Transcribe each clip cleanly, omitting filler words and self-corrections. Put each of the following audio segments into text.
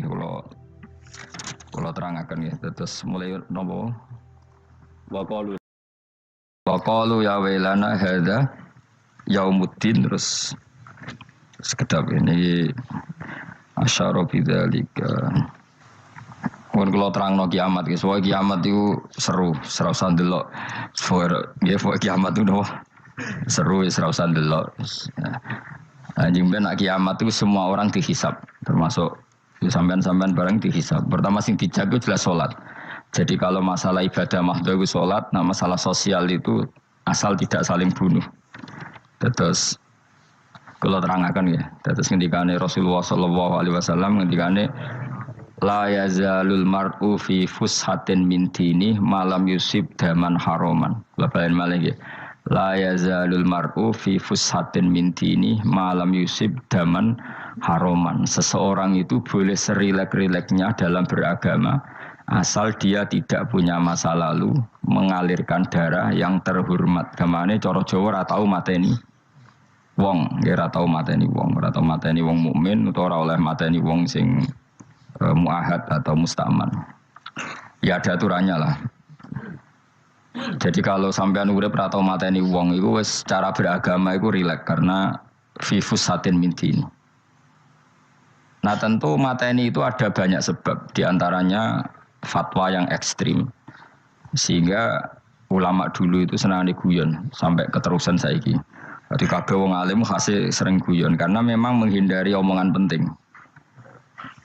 pun kalau terangkan ya. Terus mulai nopo. Waqalu ya wailana hadza yaumuddin terus sekedap ini asyara bidzalika. Mun kula terangno kiamat iki, soal kiamat itu seru, ora usah ndelok. Nggih, kiamat itu nopo? Seru wis ora usah ndelok. Anjing ben kiamat itu semua orang dihisab, termasuk sampean-sampean bareng dihisab. Pertama sing dijaga jelas salat. Jadi kalau masalah ibadah mahdhah itu salat, nah masalah sosial itu asal tidak saling bunuh. Terus kalau terangkan ya, terus ngendikane Rasulullah sallallahu alaihi wasallam ngendikane la yazalul mar'u fi fushatin min dini malam yusib daman haroman. Labalan malih nggih. La yazalul mar'u fi fushatin min dini malam yusib daman haroman. Seseorang itu boleh serilek-rileknya dalam beragama asal dia tidak punya masa lalu mengalirkan darah yang terhormat. Gamane cara Jawa ora tau mateni wong, ora tau mateni wong, ora tau mateni wong mukmin utawa ora oleh mateni wong sing muahad atau mustaman. Ya ada aturannya lah. Jadi kalau sampean urip ora tau mateni wong iku wis secara beragama iku rileks karena fifus satin mintin. Nah tentu mateni itu ada banyak sebab, di antaranya fatwa yang ekstrim. Sehingga ulama dulu itu senang diguyon sampai keterusan saiki. Jadi kabeh wong alim khase sering guyon karena memang menghindari omongan penting.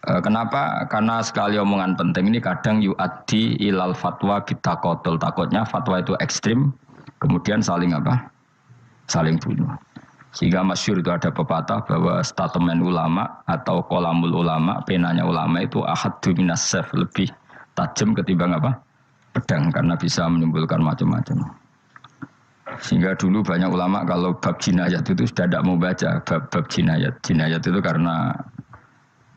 Kenapa? Karena sekali omongan penting ini kadang yu'addi ilal fatwa bitaqatul. Takutnya fatwa itu ekstrim, kemudian saling apa? Saling bunuh. Sehingga masyhur itu ada pepatah bahwa statement ulama atau kolamul ulama, penanya ulama itu ahaddu minas sayf, lebih tajam ketimbang apa? Pedang, karena bisa menimbulkan macam-macam. Sehingga dulu banyak ulama kalau bab jinayat itu sudah tidak mau baca bab jinayat. Jinayat itu karena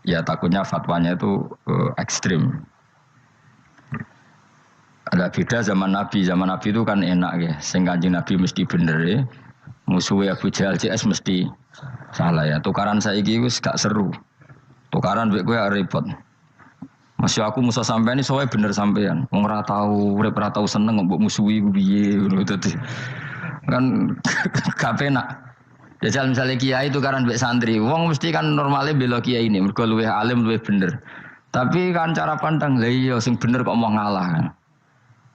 ya takutnya fatwanya itu ekstrim. Ada beda zaman Nabi itu kan enak ya. Sing Kanjeng Nabi mesti bener ya. Musuhnya Abu Jahal CS mesti salah ya. Tukaran saiki wis gak seru. Tukaran mbek kowe repot. Masih aku musuh sampean ini soalnya bener sampean. Wong ora tau urip ora tau seneng mbok musuhi piye ngono dadi. Kan gak penak. Jajal misalnya kiai itu kan mbek santri, wong mesti kan normalnya bela kiai ini, mergo luwih alim luwih bener. Tapi kan cara pandang, lah iya sing bener kok mau ngalah kan.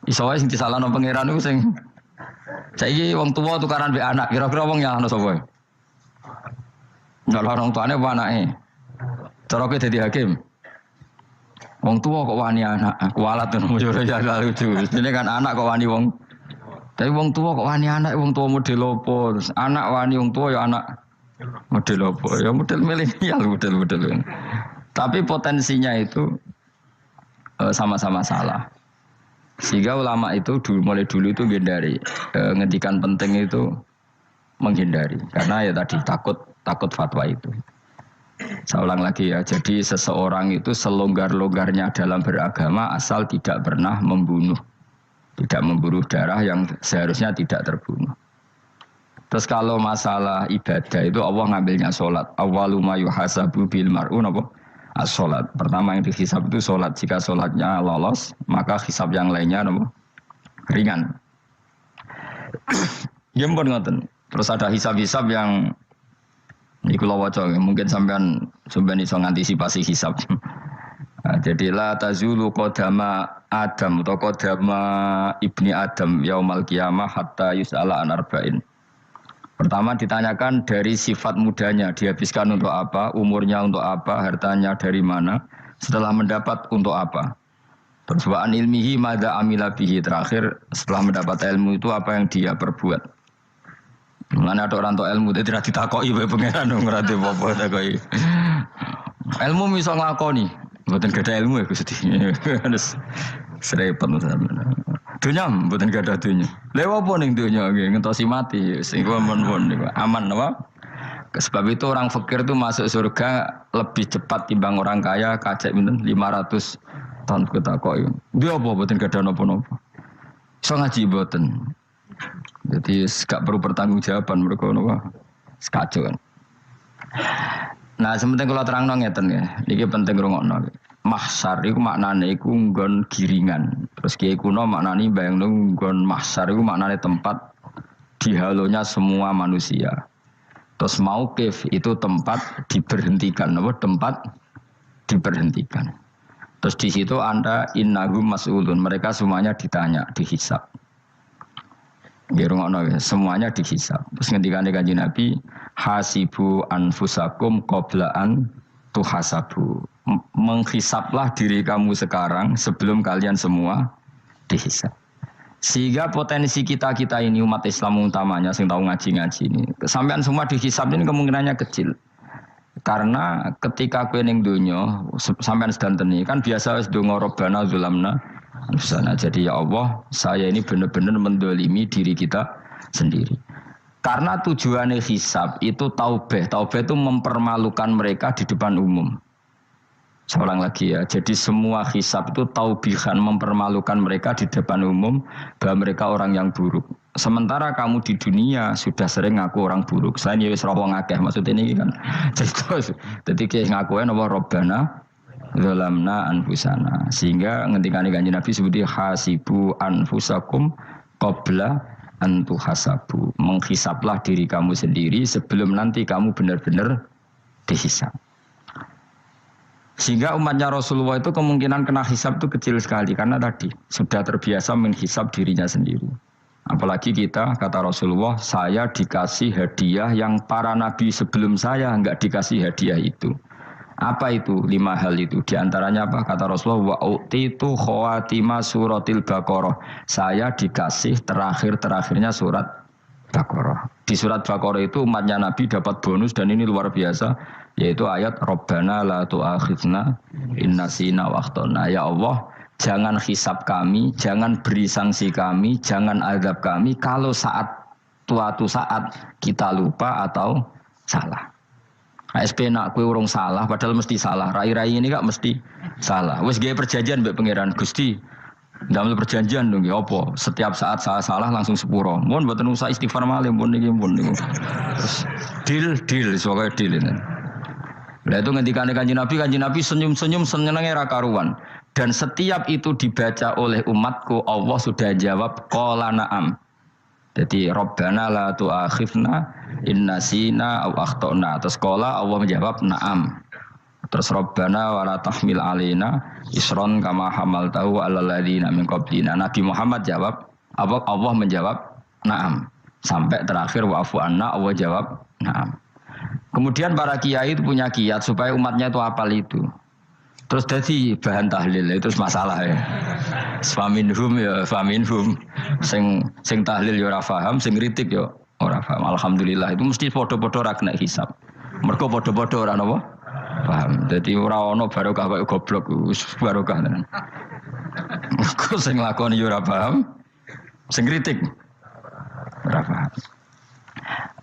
Iso wae sing disalahno pangeran iku sing saiki wong tuwa tukaran mbek anak, kira-kira wong nyalahno sapa? Nyalah orang tuane apa anake? Cara kowe dadi hakim. Wong tuwa kok wani anak, kualat ngono ya lucu. Dene kan anak kok wani wong. Tapi wong tua kok wani anak, wong tua model apa? Terus anak wani wong tua ya anak model apa? Ya model milenial, model. Tapi potensinya itu sama-sama salah. Sehingga ulama itu mulai dulu itu menghindari ngendikan penting itu menghindari. Karena ya tadi takut fatwa itu. Saya ulang lagi ya. Jadi seseorang itu selonggar-longgarnya dalam beragama asal tidak pernah membunuh. Tidak membunuh darah yang seharusnya tidak terbunuh. Terus kalau masalah ibadah itu Allah ngambilnya sholat. Awwalu ma yuhasabu bil mar'u napa? As-sholat. Pertama yang dihisab itu sholat. Jika sholatnya lolos, maka hisab yang lainnya napa? Ringan. Ya mpun ngoten. Terus ada hisab-hisab yang iku lho waca mungkin sampean iso ngantisipasi hisab. Nah, jadi la tazulu qadama Adam atau qadama ibni Adam yaumal qiyamah hatta yus'ala an arba'in. Pertama ditanyakan dari sifat mudanya, dihabiskan untuk apa, umurnya untuk apa, hartanya dari mana, setelah mendapat untuk apa. Terus wa an ilmihi madza amila bihi, terakhir setelah mendapat ilmu itu apa yang dia perbuat. Mana ada orang tua ilmu dia tidak ditakoki wae pangeran ora apa takoki. Ilmu iso nglakoni. Mboten gadah ilmu ya Gusti. Terus serepet sampeyan. Dunya mboten gadah dunya. Lha apa ning dunya nggih ngentosi mati sing aman niku. Aman apa? Sebab itu orang fakir itu masuk surga lebih cepat timbang orang kaya kacek pinten 500 tahun ketakoki. Dia apa mboten gadah napa-napa. Iso ngaji mboten. Jadi gak perlu pertanggungjawaban mereka napa. Sekacau kan. Nah, sementing kalau terang ngeten ya, ini penting rungokno. Mahsyar iku maknane iku nggon giringan. Terus kiai kuno maknane bayangno nggon mahsyar iku maknane tempat dihalonya semua manusia. Terus mauqif itu tempat diberhentikan, apa tempat diberhentikan. Terus di situ Anda innahum mas'ulun, mereka semuanya ditanya, dihisab. Semuanya dihisab. Terus ngendikane Kanjeng Nabi, hasibu anfusakum qabla an tuhasabu. Menghisablah diri kamu sekarang sebelum kalian semua dihisab. Sehingga potensi kita ini umat Islam utamanya sing tahu ngaji-ngaji ini, sampean semua dihisab ini kemungkinannya kecil. Karena ketika kowe ning donya sampean sedanteni kan biasa wis donga Rabbana zulamna anfusana. Jadi ya Allah, saya ini benar-benar mendolimi diri kita sendiri. Karena tujuannya hisab itu taubah. Taubah itu mempermalukan mereka di depan umum. Seorang lagi ya. Jadi semua hisab itu taubihan, mempermalukan mereka di depan umum bahwa mereka orang yang buruk. Sementara kamu di dunia sudah sering ngaku orang buruk. Saya ini wis rawang akeh maksud ini kan. Jadi kayak ngakuin apa Rabbana zalamna anfusana. Sehingga ngendikane Kanjeng Nabi sebuti hasibu anfusakum qabla an tuhasabu. Menghisablah diri kamu sendiri sebelum nanti kamu benar-benar dihisab. Sehingga umatnya Rasulullah itu kemungkinan kena hisab itu kecil sekali karena tadi sudah terbiasa menghisab dirinya sendiri. Apalagi kita, kata Rasulullah, saya dikasih hadiah yang para nabi sebelum saya enggak dikasih hadiah itu. Apa itu? 5 hal itu. Di antaranya apa? Kata Rasulullah, wa utitu khawatima suratil Baqarah. Saya dikasih terakhir-terakhirnya surat Baqarah. Di surat Baqarah itu umatnya Nabi dapat bonus dan ini luar biasa, yaitu ayat Rabbana la tu'akhidna in nasina wa akhtana. Ya Allah, jangan hisab kami, jangan beri sanksi kami, jangan azab kami kalau suatu saat kita lupa atau salah. ASP nak kue urung salah, padahal mesti salah. Rai-rai ini gak mesti salah. Wes gawe perjanjian mbek pangeran Gusti. Dalam perjanjian dong, ya apa? Setiap saat saya salah langsung sepuro. Mohon buatan usah istighfar malih, mohon niki. Terus deal, soalnya deal ini. Nah itu ngendikane Kanjeng Nabi senyum-senyum senengnya ra karuan. Dan setiap itu dibaca oleh umatku, Allah sudah jawab qala na'am. Jadi Rabbana la tu'akhifna in nasina aw akhtana. Terus qala Allah menjawab na'am. Terus Rabbana wa la tahmil alaina isron kama hamaltahu 'alal ladzina min qablina. Nabi Muhammad jawab, Allah menjawab na'am. Sampai terakhir wa'fu anna, Allah jawab na'am. Kemudian para kiai itu punya kiat supaya umatnya itu hafal itu. Terus jadi bahan tahlil itu masalah ya. Faminhum ya faminhum. Sing tahlil ya ora paham, sing kritik ya ora paham. Alhamdulillah itu mesti padha-padha ra kena hisab. Mergo padha-padha ora napa? Paham. Jadi ora ono barokah kaya goblok wis barokah tenan. Mergo sing lakoni ya ora paham, sing kritik ora paham.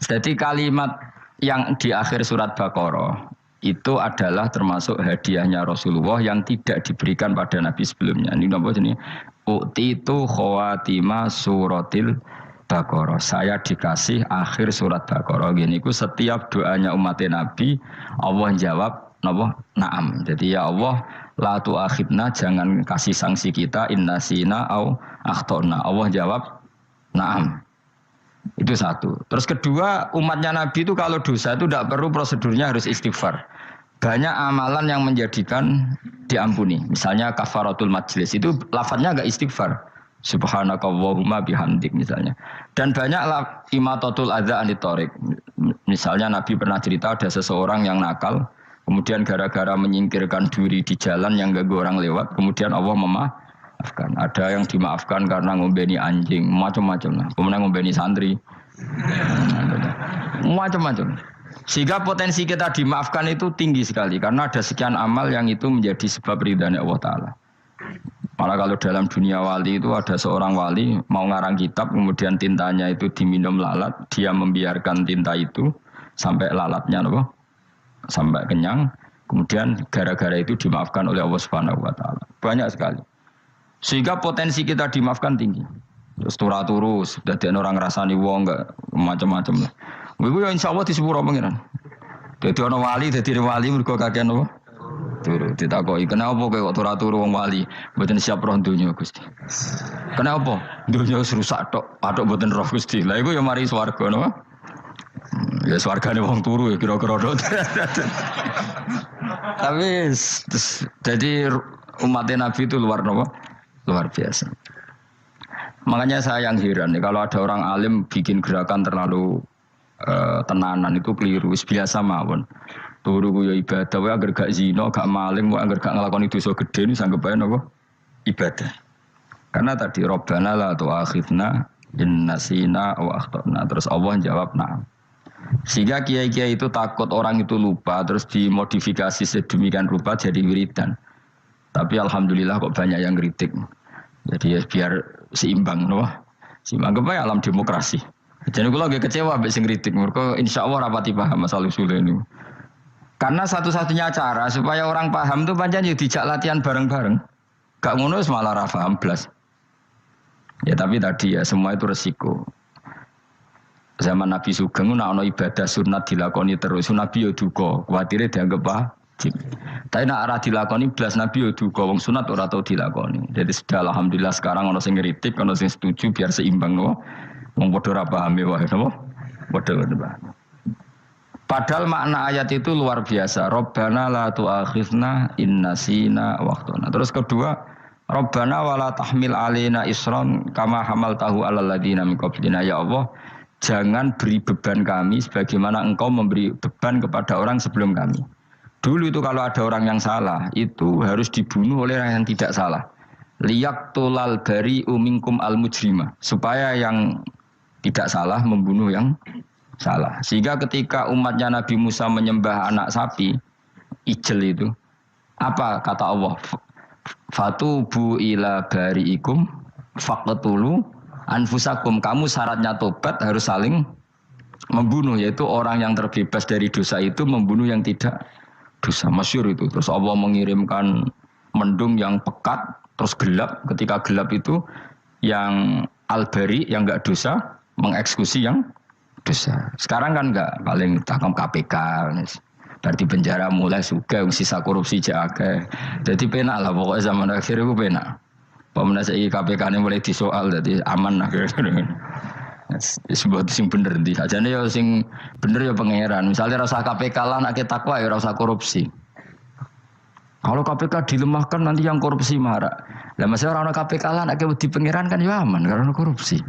Jadi kalimat yang di akhir surat Baqarah itu adalah termasuk hadiahnya Rasulullah yang tidak diberikan pada Nabi sebelumnya. Ini apa ini? Utitu khawatima suratil Baqarah. Saya dikasih akhir surat Baqarah. Gini ku setiap doanya umat Nabi Allah jawab napa? Naam. Jadi ya Allah la tu'akhidna, jangan kasih sanksi kita innasina au akhtona. Allah jawab naam. Itu satu. Terus kedua, umatnya Nabi itu kalau dosa itu tidak perlu prosedurnya harus istighfar. Banyak amalan yang menjadikan diampuni. Misalnya kafaratul majlis itu lafadznya enggak istighfar. Subhanakallahumma bihamdik misalnya. Dan banyak imatatul adza anit thariq. Misalnya Nabi pernah cerita ada seseorang yang nakal, kemudian gara-gara menyingkirkan duri di jalan yang ganggu orang lewat, kemudian Allah memaafkan. Ada yang dimaafkan karena ngombeni anjing, macam-macam lah. Kemudian ngombeni santri, macam-macam. Sehingga potensi kita dimaafkan itu tinggi sekali karena ada sekian amal yang itu menjadi sebab ridhanya Allah Ta'ala. Malah kalau dalam dunia wali itu ada seorang wali mau ngarang kitab, kemudian tintanya itu diminum lalat, dia membiarkan tinta itu sampai lalatnya sampai kenyang, kemudian gara-gara itu dimaafkan oleh Allah Subhanahu wa Ta'ala. Banyak sekali. Sehingga potensi kita dimaafkan tinggi. Terus turus, dadi orang ngrasani wong enggak macam-macam lah. Iku ya insyaallah di sepuro pangeran. Dadi ana wali mergo kakean apa? Turu ditakoki, "Kenapa kowe kok turu wong wali? Mboten siap roh donya, Gusti." "Kenapa?" "Donya wis rusak tok, patok mboten roh Gusti." Lah iku ya mari swarga napa? Ya swargane wong turu ya kira-kira tok. Tapi jadi umatnya Nabi itu luar biasa. Makanya saya yang heran nih kalau ada orang alim bikin gerakan terlalu tenanan itu keliru, biasa mawon. Turu ku ya ibadah, wae agar gak zina, gak maling, wae agar gak nglakoni dosa gedhe ini sanggep ae napa? Ibadah. Karena tadi Rabbana la tu'akhidna in nasina wa akhtana. Terus Allah jawab na'am. Sehingga kiai-kiai itu takut orang itu lupa terus dimodifikasi sedemikian rupa jadi wiridan. Tapi alhamdulillah kok banyak yang kritik. Jadi ya biar seimbang loh. Seimbang kepada alam demokrasi. Jadi kalau lagi kecewa ambek sing kritik mergo insyaallah rapati paham masalah usul ini. Karena satu-satunya cara supaya orang paham itu pancen yo dijak latihan bareng-bareng. Gak ngono malah ra paham blas. Ya tapi tadi ya semua itu resiko. Zaman Nabi Sugeng nak ono ibadah sunat dilakoni terus Nabi yo duka, kuwatire dianggap wajib. Tapi nak ora dilakoni blas Nabi yo duka, wong sunat ora tau dilakoni. Jadi sudah alhamdulillah sekarang ono sing ngritik, ono sing setuju biar seimbang no. Wong padha ora paham wae napa? Padha paham. Padahal makna ayat itu luar biasa. Rabbana la tu'akhidna in nasina wa akhtana. Terus kedua, Rabbana wala tahmil alaina isran kama hamaltahu alal ladina min qablina ya Allah. Jangan beri beban kami sebagaimana engkau memberi beban kepada orang sebelum kami. Dulu itu kalau ada orang yang salah, itu harus dibunuh oleh orang yang tidak salah. Liyaqtulal bari'u minkum al-mujrima. Supaya yang tidak salah membunuh yang salah. Sehingga ketika umatnya Nabi Musa menyembah anak sapi, ijel itu, apa kata Allah? Fatubu ila bari'ikum faqtulu anfusakum. Kamu syaratnya tobat harus saling membunuh, yaitu orang yang terbebas dari dosa itu membunuh yang tidak dosa. Masyhur itu. Terus Allah mengirimkan mendung yang pekat terus gelap. Ketika gelap itu yang al-bari yang enggak dosa mengeksekusi yang dosa. Sekarang kan enggak, paling takam KPK berarti penjara mulai suka sisa korupsi jake. Jadi penak lah pokoknya zaman akhir itu penak. Pemenang saya KPK ini mulai disoal, jadi aman lah. Sebuah sing bener di saja nih ya sing bener ya pangeran. Misalnya rasa KPK lah nak kita takwa ya rasa korupsi. Kalau KPK dilemahkan nanti yang korupsi marah. Lah masalah orang KPK lah nak di pangeran kan ya aman karena korupsi.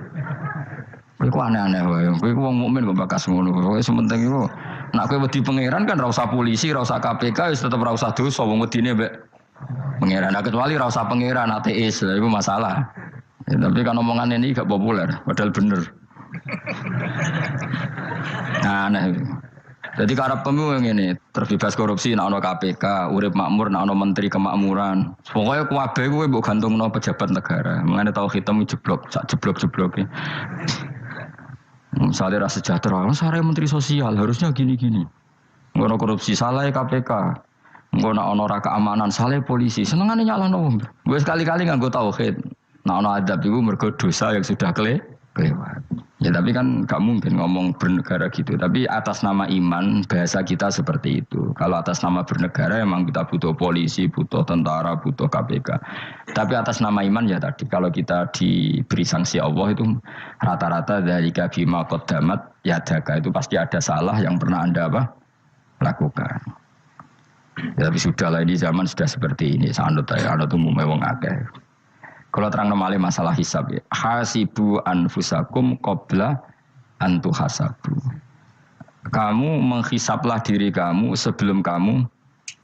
Kowe aneh-aneh wae. Kowe wong mukmin kok bakas ngono. Kowe sementing iku nak kowe wedi pangeran kan ra usah polisi, ra usah KPK wis tetep ra usah dosa wong wedine mbek pangeran. Nah, kecuali ra usah pangeran ateis, lha iku masalah. Ya, tapi kan omongan ini gak populer, padahal bener. Nah, aneh. Jadi karepmu ngene, terbebas korupsi nek ana KPK, urip makmur nek ana menteri kemakmuran. Pokoke kabeh kowe mbok gantungno pejabat negara. Mengene tau hitam jeblok, sak jeblok-jebloke. Misalnya rasa sejahtera, saya menteri sosial harusnya gini-gini. Ngono korupsi salah KPK. Ngono ono ora keamanan salah polisi. Senengane nyalahno wong. Gue sekali-kali nganggo tauhid. Nah ono adab iku mergo dosa yang sudah kelewat. Ya tapi kan gak mungkin ngomong bernegara gitu. Tapi atas nama iman bahasa kita seperti itu. Kalau atas nama bernegara emang kita butuh polisi, butuh tentara, butuh KPK. Tapi atas nama iman ya tadi kalau kita diberi sanksi Allah itu rata-rata dari bima qaddamat yadaka itu pasti ada salah yang pernah Anda lakukan. Ya, tapi sudahlah ini zaman sudah seperti ini. Sanut ya, anut umumnya wong akeh. Kalau terang nomale masalah hisab ya. Hasibu anfusakum qabla an tuhasabu. Kamu menghisablah diri kamu sebelum kamu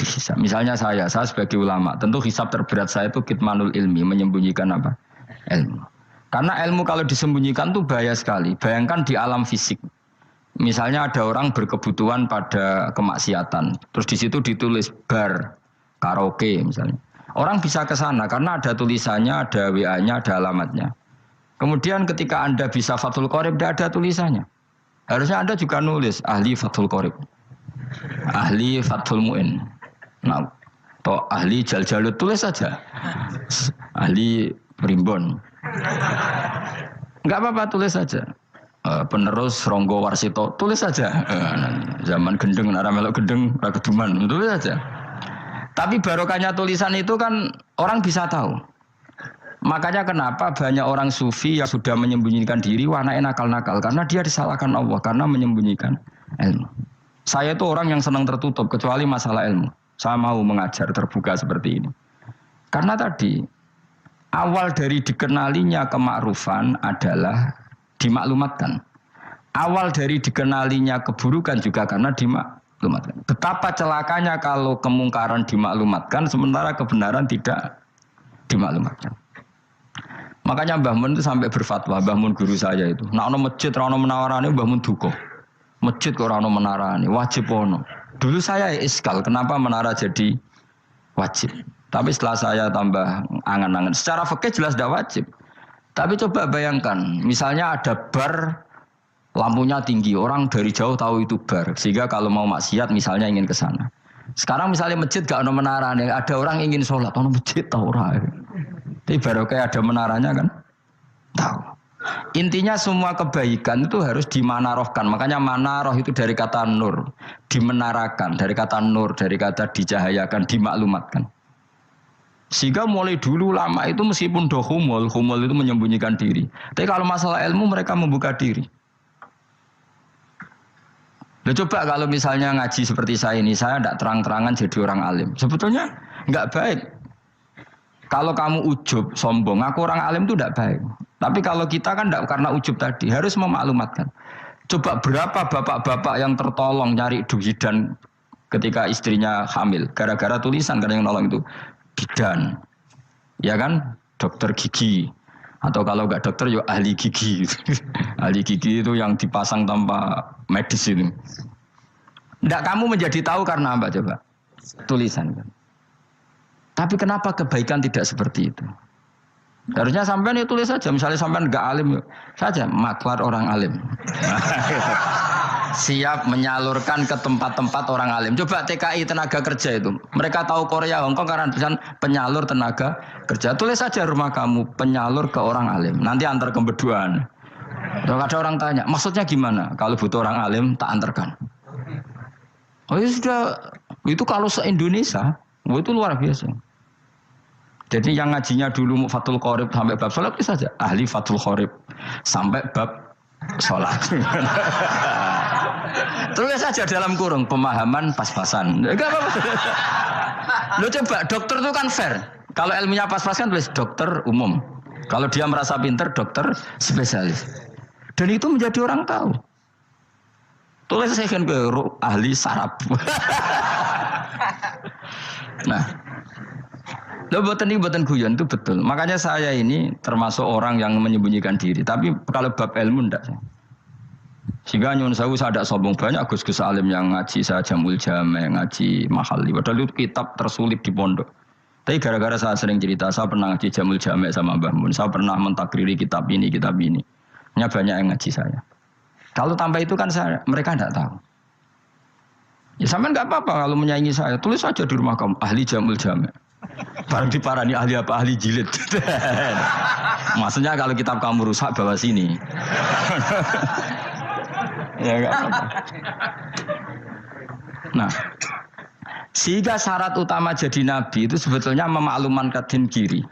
dihisab. Misalnya saya sebagai ulama, tentu hisab terberat saya itu kitmanul ilmi, menyembunyikan apa? Ilmu. Karena ilmu kalau disembunyikan tuh bahaya sekali. Bayangkan di alam fisik. Misalnya ada orang berkebutuhan pada kemaksiatan, terus di situ ditulis bar, karaoke misalnya. Orang bisa ke sana karena ada tulisannya, ada WA-nya, ada alamatnya. Kemudian ketika Anda bisa Fathul Qorib, tidak ada tulisannya. Harusnya Anda juga nulis ahli Fathul Qorib, ahli Fathul Mu'in, nah, atau ahli Jaljalut, tulis saja. Ahli Primbon. Enggak apa-apa, tulis saja. penerus Ronggo Warsito, tulis saja. Zaman gendeng, nara melok gendeng, ora keduman, tulis saja. Tapi barokahnya tulisan itu kan orang bisa tahu. Makanya kenapa banyak orang sufi yang sudah menyembunyikan diri, wanaknya nakal-nakal karena dia disalahkan Allah karena menyembunyikan ilmu. Saya itu orang yang senang tertutup kecuali masalah ilmu. Saya mau mengajar terbuka seperti ini. Karena tadi awal dari dikenalinya kemakrufan adalah dimaklumatkan. Awal dari dikenalinya keburukan juga karena dimaklumatkan. Betapa celakanya kalau kemungkaran dimaklumatkan sementara kebenaran tidak dimaklumatkan. Makanya Mbah Mun itu sampai berfatwa, Mbah Mun guru saya itu. Nak ono masjid ora ono menarane Mbah Mun duka. Masjid kok ora ono menarane, wajib ono. Dulu saya iskal kenapa menara jadi wajib. Tapi setelah saya tambah angan-angan, secara fikih jelas tidak wajib. Tapi coba bayangkan, misalnya ada bar lampunya tinggi, orang dari jauh tahu itu bar, sehingga kalau mau maksiat misalnya ingin ke sana. Sekarang misalnya masjid gak ono menarane, ada orang ingin sholat, ono masjid tahu ora. Tapi baru kayak ada menaranya kan, tahu. Intinya semua kebaikan itu harus dimanarohkan. Makanya manaroh itu dari kata nur, dimenarakan, dari kata nur, dari kata dicahayakan, dimaklumatkan. Sehingga mulai dulu lama itu meskipun humul itu menyembunyikan diri. Tapi kalau masalah ilmu mereka membuka diri. Nah, coba kalau misalnya ngaji seperti saya ini, saya tidak terang-terangan jadi orang alim. Sebetulnya nggak baik. Kalau kamu ujub, sombong, aku orang alim itu tidak baik. Tapi kalau kita kan tidak karena ujub tadi, harus memaklumatkan. Coba berapa bapak-bapak yang tertolong nyari bidan ketika istrinya hamil. Gara-gara tulisan, karena yang nolong itu bidan. Ya kan? Dokter gigi. Atau kalau enggak dokter, ya ahli gigi. Ahli gigi itu yang dipasang tanpa medis itu. Tidak kamu menjadi tahu karena apa coba? Tulisan kan. Tapi kenapa kebaikan tidak seperti itu? Harusnya sampean itu tulis saja. Misalnya sampean enggak alim saja, maklar orang alim. Siap menyalurkan ke tempat-tempat orang alim. Coba TKI tenaga kerja itu. Mereka tahu Korea, Hongkong karena tulisan penyalur tenaga kerja. Tulis saja rumah kamu penyalur ke orang alim. Nanti antar kembeduan. Kalau ada orang tanya, maksudnya gimana? Kalau butuh orang alim, tak antarkan. Oh ya sudah, itu kalau se-Indonesia, itu luar biasa. Jadi yang ngajinya dulu Fathul Qorib sampai bab sholat bisa saja. Ahli Fathul Qorib sampai bab sholat. Tulis saja dalam kurung pemahaman pas-pasan. Enggak apa-apa. Lo coba dokter itu kan fair. Kalau ilmunya pas-pasan tulis dokter umum. Kalau dia merasa pinter dokter spesialis. Dan itu menjadi orang tahu. Tulis saya kan ke ahli saraf. Nah, lo buatan guyon itu betul. Makanya saya ini termasuk orang yang menyembunyikan diri. Tapi kalau bab ilmu enggak. Sehingga nyun saya tidak sombong banyak Gus Alim yang ngaji saya Jamul Jame, ngaji Mahali. Padahal itu kitab tersulit di pondok. Tapi gara-gara saya sering cerita, saya pernah ngaji Jamul Jame sama Mbah Mun. Saya pernah mentakriri kitab ini. Hanya banyak yang ngaji saya. Kalau tanpa itu kan mereka tidak tahu. Ya sampean enggak apa-apa kalau menyaingi saya. Tulis saja di rumah kamu ahli Jamul Jame. Barang diparani ahli apa? Ahli jilid. Maksudnya kalau kitab kamu rusak bawa sini. Ya enggak apa-apa. Nah, sehingga syarat utama jadi nabi itu sebetulnya memaklumatkan diri.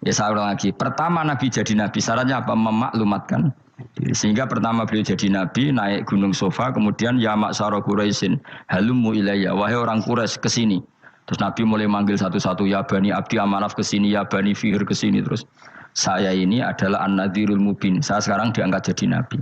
Ya saya ulang lagi. Pertama nabi jadi nabi syaratnya apa? Memaklumatkan diri. Sehingga pertama beliau jadi nabi naik gunung Sofa, kemudian ya maksara Quraisyin halummu ilayya, wahai orang Quraisy ke sini. Terus Nabi mulai manggil satu-satu, ya Bani Abdi Amanaf ke sini, ya Bani Fihr ke sini. Terus saya ini adalah An-Nadhirul Mubin. Saya sekarang diangkat jadi nabi.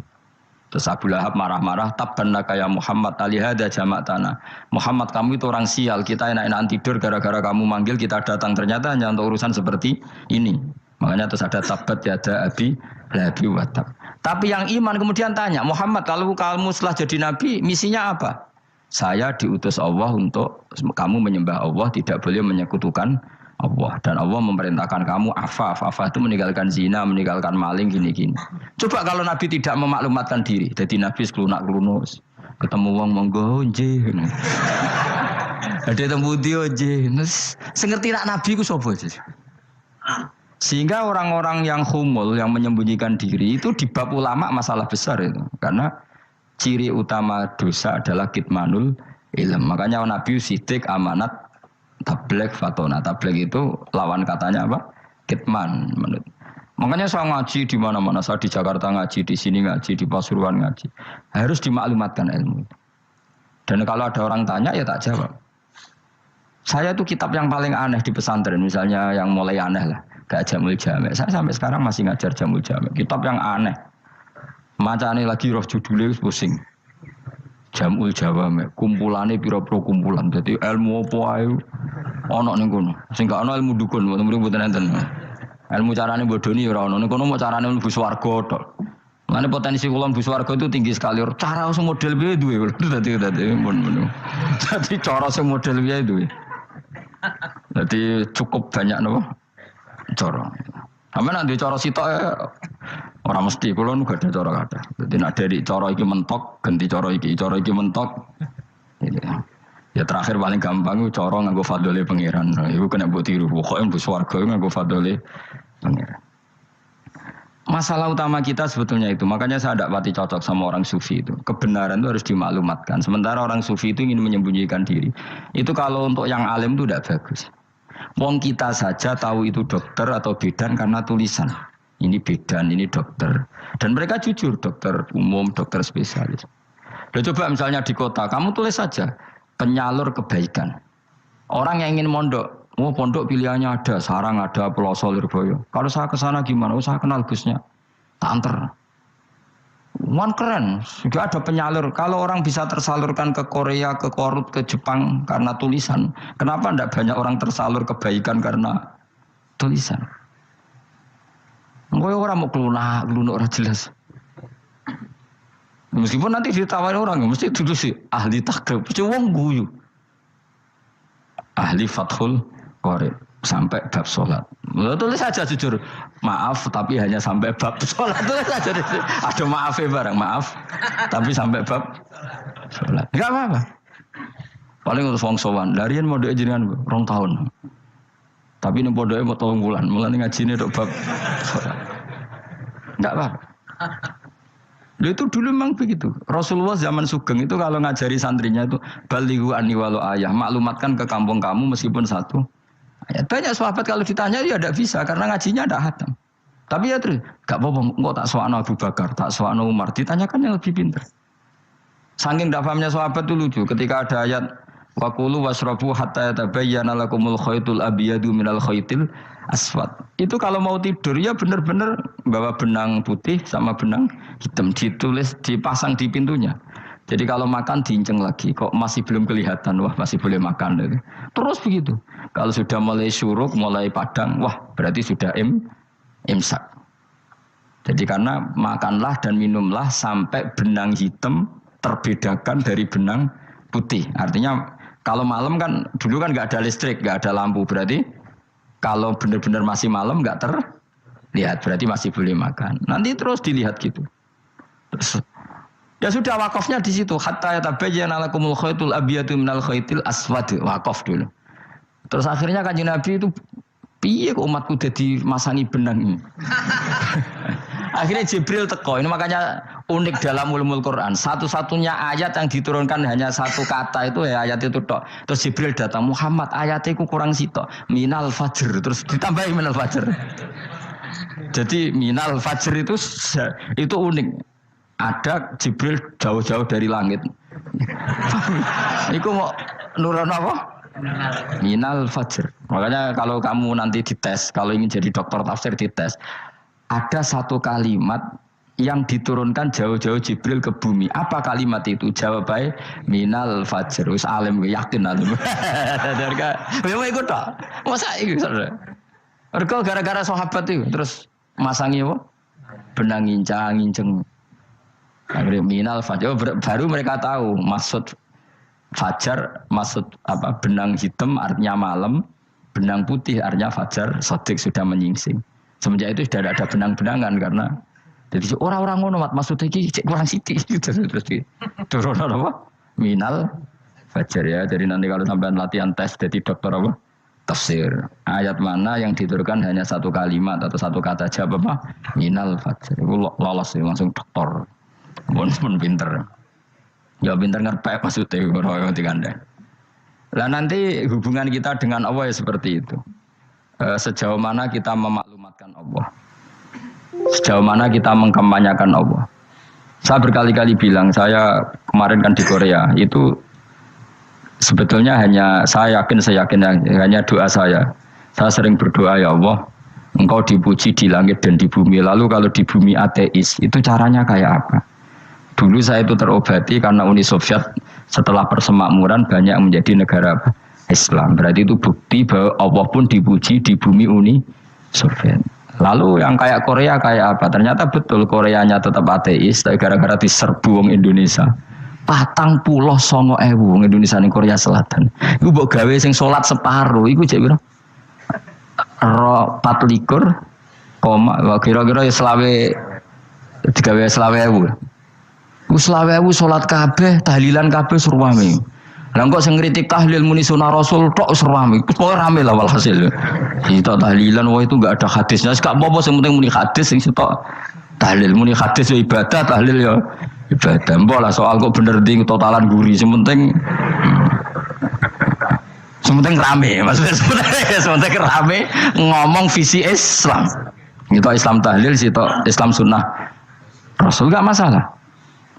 Terus Abu Lahab marah-marah, tabbannaka ya Muhammad alihada jama'tana. Muhammad kamu itu orang sial, kita enak-enakan tidur gara-gara kamu manggil kita datang, ternyata hanya untuk urusan seperti ini. Makanya terus ada tabbat yada abi labi watab. Tapi yang iman kemudian tanya, Muhammad kalau kamu setelah jadi nabi misinya apa? Saya diutus Allah untuk kamu menyembah Allah, tidak boleh menyekutukan Allah. Dan Allah memerintahkan kamu afaf itu meninggalkan zina, meninggalkan maling, gini-gini. Coba kalau Nabi tidak memaklumatkan diri, jadi Nabi seklunak-klunus, ketemu wong monggo nggih. Ada temu dia nggih. Sing ngerti nak Nabi ku sapa sih? Sehingga orang-orang yang humul, yang menyembunyikan diri itu di bab ulama masalah besar itu. Karena ciri utama dosa adalah kitmanul ilm. Makanya Nabi sidik amanat tabligh fatona. Tabligh itu lawan katanya apa? Kitman. Makanya saya ngaji di mana-mana. Saya di Jakarta ngaji, di sini ngaji, di Pasuruan ngaji. Harus dimaklumatkan ilmu. Dan kalau ada orang tanya ya tak jawab. Saya itu kitab yang paling aneh di pesantren. Misalnya yang mulai aneh lah. Gak Jamul Jami'. Saya sampai sekarang masih ngajar Jamul Jami'. Kitab yang aneh. Macane lagi roh judulnya pusing. Jamul Jawami'. Kumpulane pira-pira kumpulan. Jadi ilmu apa ae ana ning kono. Sing gak ana ilmu dukun, mboten enten. Ilmu carane bodoni ora ana. Ning kono mau carane mlebu swarga tok. Mane potensi kula mlebu swarga itu tinggi sekali. Cara sing model piye duwe. Dadi mun. Dadi cara sing model piye duwe. Jadi cukup banyak nopo. Coro. Sampe nek ndek cara sitok ora mesti kula nu gak ada cara kathah. Dadi nek dari cara iki mentok ganti cara iki mentok. Ya terakhir paling gampang cara nganggo fadhole pangeran. Iku kena mbok tiru. Pokoke mbok swarga nganggo fadhole pangeran. Masalah utama kita sebetulnya itu. Makanya saya tidak pati cocok sama orang sufi itu. Kebenaran itu harus dimaklumatkan. Sementara orang sufi itu ingin menyembunyikan diri. Itu kalau untuk yang alim itu tidak bagus. Wong kita saja tahu itu dokter atau bidan karena tulisan. Ini bidan, ini dokter. Dan mereka jujur, dokter umum, dokter spesialis. Loh, coba misalnya di kota, kamu tulis saja penyalur kebaikan. Orang yang ingin mondok, pondok pilihannya ada, Sarang ada, Peloso, Lirboyo. Kalau saya ke sana gimana? Saya kenal Gusnya. Tak anter. Keren, sudah ada penyalur. Kalau orang bisa tersalurkan ke Korea, ke Korut, ke Jepang karena tulisan, kenapa tidak banyak orang tersalur kebaikan karena tulisan? Enggak orang mau kelunak orang jelas. Meskipun nanti ditawari orang, mesti dulu sih ahli takrib, mesti wong guyu, ahli fathul qorib. Sampai bab sholat. Tulis saja jujur. Maaf tapi hanya sampai bab sholat. Tulis saja. Ada maafnya barang. Maaf. Tapi sampai bab sholat. Enggak apa-apa. Paling untuk wong sowan. Larian mau doa jenengan 2 tahun. Tapi ini mau doa mau 3 bulan. Mulai ngaji ini bab sholat. Enggak apa-apa. Lalu itu dulu memang begitu. Rasulullah zaman Sugeng itu kalau ngajari santrinya itu balighu anni walau ayah. Maklumatkan ke kampung kamu meskipun 1 ya, banyak sahabat kalau ditanya ya tidak bisa karena ngajinya tidak hatam. Tapi ya terus, gak apa-apa, kok tak soal Abu Bakar, tak soal Umar, ditanyakan yang lebih pintar. Saking tidak pahamnya sahabat itu lucu, ketika ada ayat waqulu wasrabu hatta yatabayyana lakumul khaytul abyadu minal khaytil aswad. Itu kalau mau tidur ya benar-benar bawa benang putih sama benang hitam ditulis dipasang di pintunya. Jadi kalau makan diinceng lagi, kok masih belum kelihatan, wah masih boleh makan. Terus begitu. Kalau sudah mulai syuruk, mulai padang, wah berarti sudah imsak. Jadi karena makanlah dan minumlah sampai benang hitam terbedakan dari benang putih. Artinya kalau malam kan, dulu kan nggak ada listrik, nggak ada lampu. Berarti kalau benar-benar masih malam nggak terlihat, berarti masih boleh makan. Nanti terus dilihat gitu. Terus, ya sudah wakafnya di situ. Hatta yatabayyana lakumul khaytul abyadu minal khaytil aswad. Wakaf dulu. Terus akhirnya Kanjeng Nabi itu piye kok umatku dadi masangi benang ini. Akhirnya Jibril teko. Ini makanya unik dalam ulumul Quran. Satu-satunya ayat yang diturunkan hanya 1 kata itu ya ayat itu tok. Terus Jibril datang, Muhammad ayatnya itu kurang sitok. Minal fajr. Terus ditambahi minal fajr. Jadi minal fajr itu unik. Ada Jibril jauh-jauh dari langit. Iku mau nurun apa? Minal fajr. Makanya kalau kamu nanti dites, kalau ingin jadi dokter tafsir dites, ada 1 kalimat yang diturunkan jauh-jauh Jibril ke bumi. Apa kalimat itu? Jawabannya minal fajr. Wis alim yakin alim. Ya ikut tak? Masa itu saudara? Mereka gara-gara sahabat itu terus masangi apa? Benang ngincang. Akhirnya minal fajr. Baru mereka tahu maksud fajar, maksud apa? Benang hitam artinya malam, benang putih artinya fajar. Sodik sudah menyingsing. Semenjak itu sudah ada benang-benangan karena jadi orang-orang ngono maksudnya iki kurang sithik terus turun apa? Minal fajar ya. Jadi nanti kalau sampean latihan tes jadi dokter apa? tafsir. Ayat mana yang diturunkan hanya satu kalimat atau satu kata aja apa? Minal fajr. Itu lolos langsung doktor. Pun pinter. Ya pinter ngerti maksudnya orang yang dikandang. Lah nanti hubungan kita dengan Allah ya seperti itu. Sejauh mana kita memaklumatkan Allah. Sejauh mana kita mengkampanyakan Allah. Saya berkali-kali bilang, saya kemarin kan di Korea, itu sebetulnya saya yakin hanya doa saya. Saya sering berdoa, ya Allah, Engkau dipuji di langit dan di bumi. Lalu kalau di bumi ateis, itu caranya kayak apa? Dulu saya itu terobati karena Uni Soviet setelah persemakmuran banyak menjadi negara Islam. Berarti itu bukti bahwa Allah pun dipuji di bumi Uni Soviet. Lalu yang kayak Korea kayak apa? Ternyata betul Koreanya tetap ateis, tapi gara-gara diserbu wong Indonesia. 49.000 wong Indonesia ning Korea Selatan. Iku mbok gawe sing salat separuh, iku jek piro? 24, kira-kira ya digawe 20.000. Ku 20.000 salat kabeh, tahlilan kabeh surwame. Lah kok sing ngritik tahlil muni sunah Rasul tok serami. Pokoke rame lah walhasil. Kita tahlilan wah itu enggak ada hadisnya. Enggak apa-apa sing penting muni hadis sing sitok tahlil muni hadis ya ibadah, tahlil ya ibadah. Mbok lah soal kok bener ding totalan guri sing penting rame. Maksudnya sementing rame ngomong visi Islam. Kita Islam tahlil sitok Islam sunnah Rasul enggak masalah.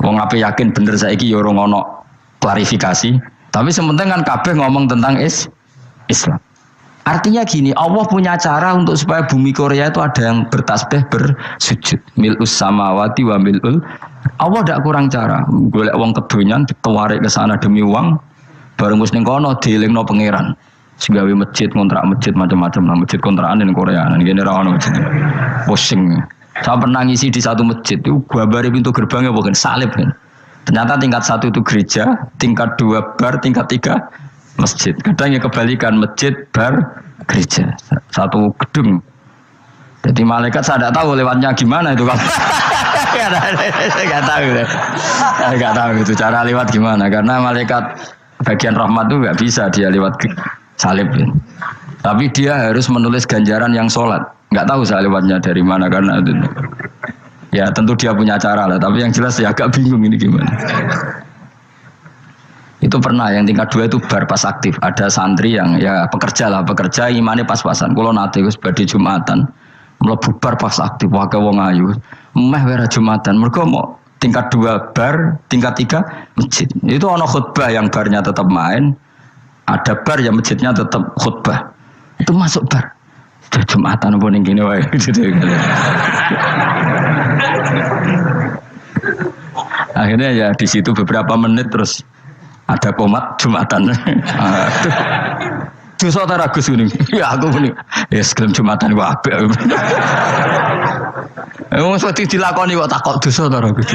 Wong ape yakin bener saiki ya ora ono klarifikasi. Tapi sementing kan kabeh ngomong tentang Islam. Artinya gini, Allah punya cara untuk supaya bumi Korea itu ada yang bertasbih bersujud. Mil'us samawati wa mil'ul. Allah tidak kurang cara. Golek wong kedonyan ditawarik ke sana demi uang. Bareng wis ning kono dielingno pangeran. Segawe masjid, kontrak masjid macam-macam lah, masjid kontrakan ning Korea. Ngene ra ono masjid. Pusing. Saya pernah ngisi di satu masjid itu gambare pintu gerbangnya bukan salib kan. Ternyata tingkat 1 itu gereja, tingkat 2 bar, tingkat 3 masjid. Kadang ya kebalikan masjid, bar, gereja. Satu gedung. Jadi malaikat saya tidak tahu lewatnya gimana itu kan. Saya nggak tahu itu cara lewat gimana. Karena malaikat bagian rahmat itu nggak bisa dia lewat salib. Tapi dia harus menulis ganjaran yang sholat. Nggak tahu saya lewatnya dari mana karena itu. Ya tentu dia punya cara lah, tapi yang jelas ya agak bingung ini gimana. Itu pernah yang tingkat 2 itu bar pas aktif. Ada santri yang ya pekerja imannya pas-pasan. Kalau nanti gus badhe Jumatan, mlebu bar pas aktif wae wong ayu. Meh wera Jumatan, mergo mau tingkat 2 bar, tingkat 3 masjid. Itu ana khutbah yang barnya tetap main, ada bar yang masjidnya tetap khutbah. Itu masuk bar. Jumatan pun yang gini wae gitu. Akhirnya ya di situ beberapa menit terus ada komat Jumatan. Dosa ta ragus kuning. Ya aku kuning. Ya sekelem Jumatan wae apik. Wong sedhi dilakoni kok takok dosa ta ragus.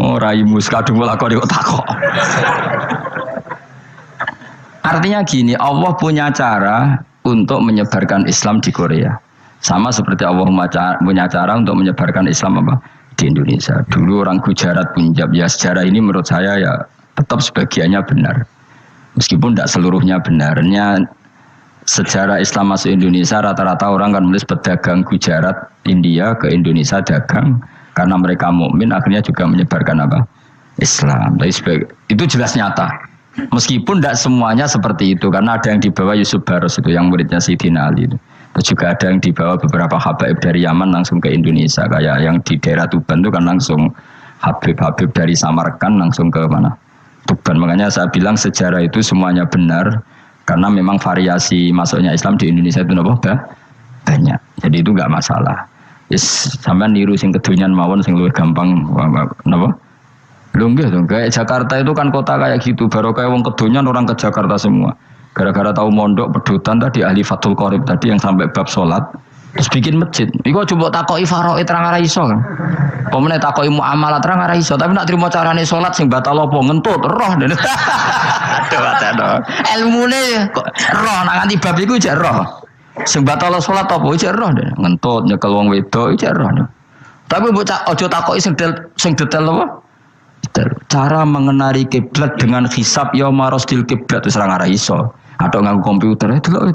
Oh raimu kadung lakoni kok takok. Artinya gini, Allah punya cara untuk menyebarkan Islam di Korea. Sama seperti Allah punya cara untuk menyebarkan Islam apa di Indonesia. Dulu orang Gujarat, Punjab, ya sejarah ini menurut saya ya tetap sebagiannya benar. Meskipun tidak seluruhnya benarnya sejarah Islam masuk Indonesia rata-rata orang kan menulis pedagang Gujarat, India ke Indonesia dagang karena mereka mukmin akhirnya juga menyebarkan apa? Islam. Itu jelas nyata. Meskipun tidak semuanya seperti itu karena ada yang dibawa Yusuf Baros itu yang muridnya Sayyidina Ali itu. Terus juga ada yang dibawa beberapa habaib dari Yaman langsung ke Indonesia kayak yang di daerah Tuban itu kan langsung habib-habib dari Samarkand langsung ke mana? Tuban. Makanya saya bilang sejarah itu semuanya benar karena memang variasi masuknya Islam di Indonesia itu banyak. Jadi itu enggak masalah. Yes, sampean niru sing kedonyan mawon sing luwih gampang napa? Lho enggak dong, kayak Jakarta itu kan kota kayak gitu, baru kayak wong kedonyan orang ke Jakarta semua. Gara-gara tahu mondok pedutan tadi ahli Fathul Qorib tadi yang sampai bab sholat, terus bikin masjid. Iku coba takoki faraid terang ora iso kan. Pemene takoki muamalah terang ora iso, tapi nak trimo carane sholat sing batal apa ngentut roh. Aduh. Ilmune kok roh nak nganti bab iku jek roh. Sing batal sholat apa jek roh ngentut nyekel wong wedok jek roh. Tapi mbok aja takoki sing detail apa? Cara mengenari kiblat dengan hisab yauma rasdil kiblat wis ora iso. Atau nganggo komputer itu loh.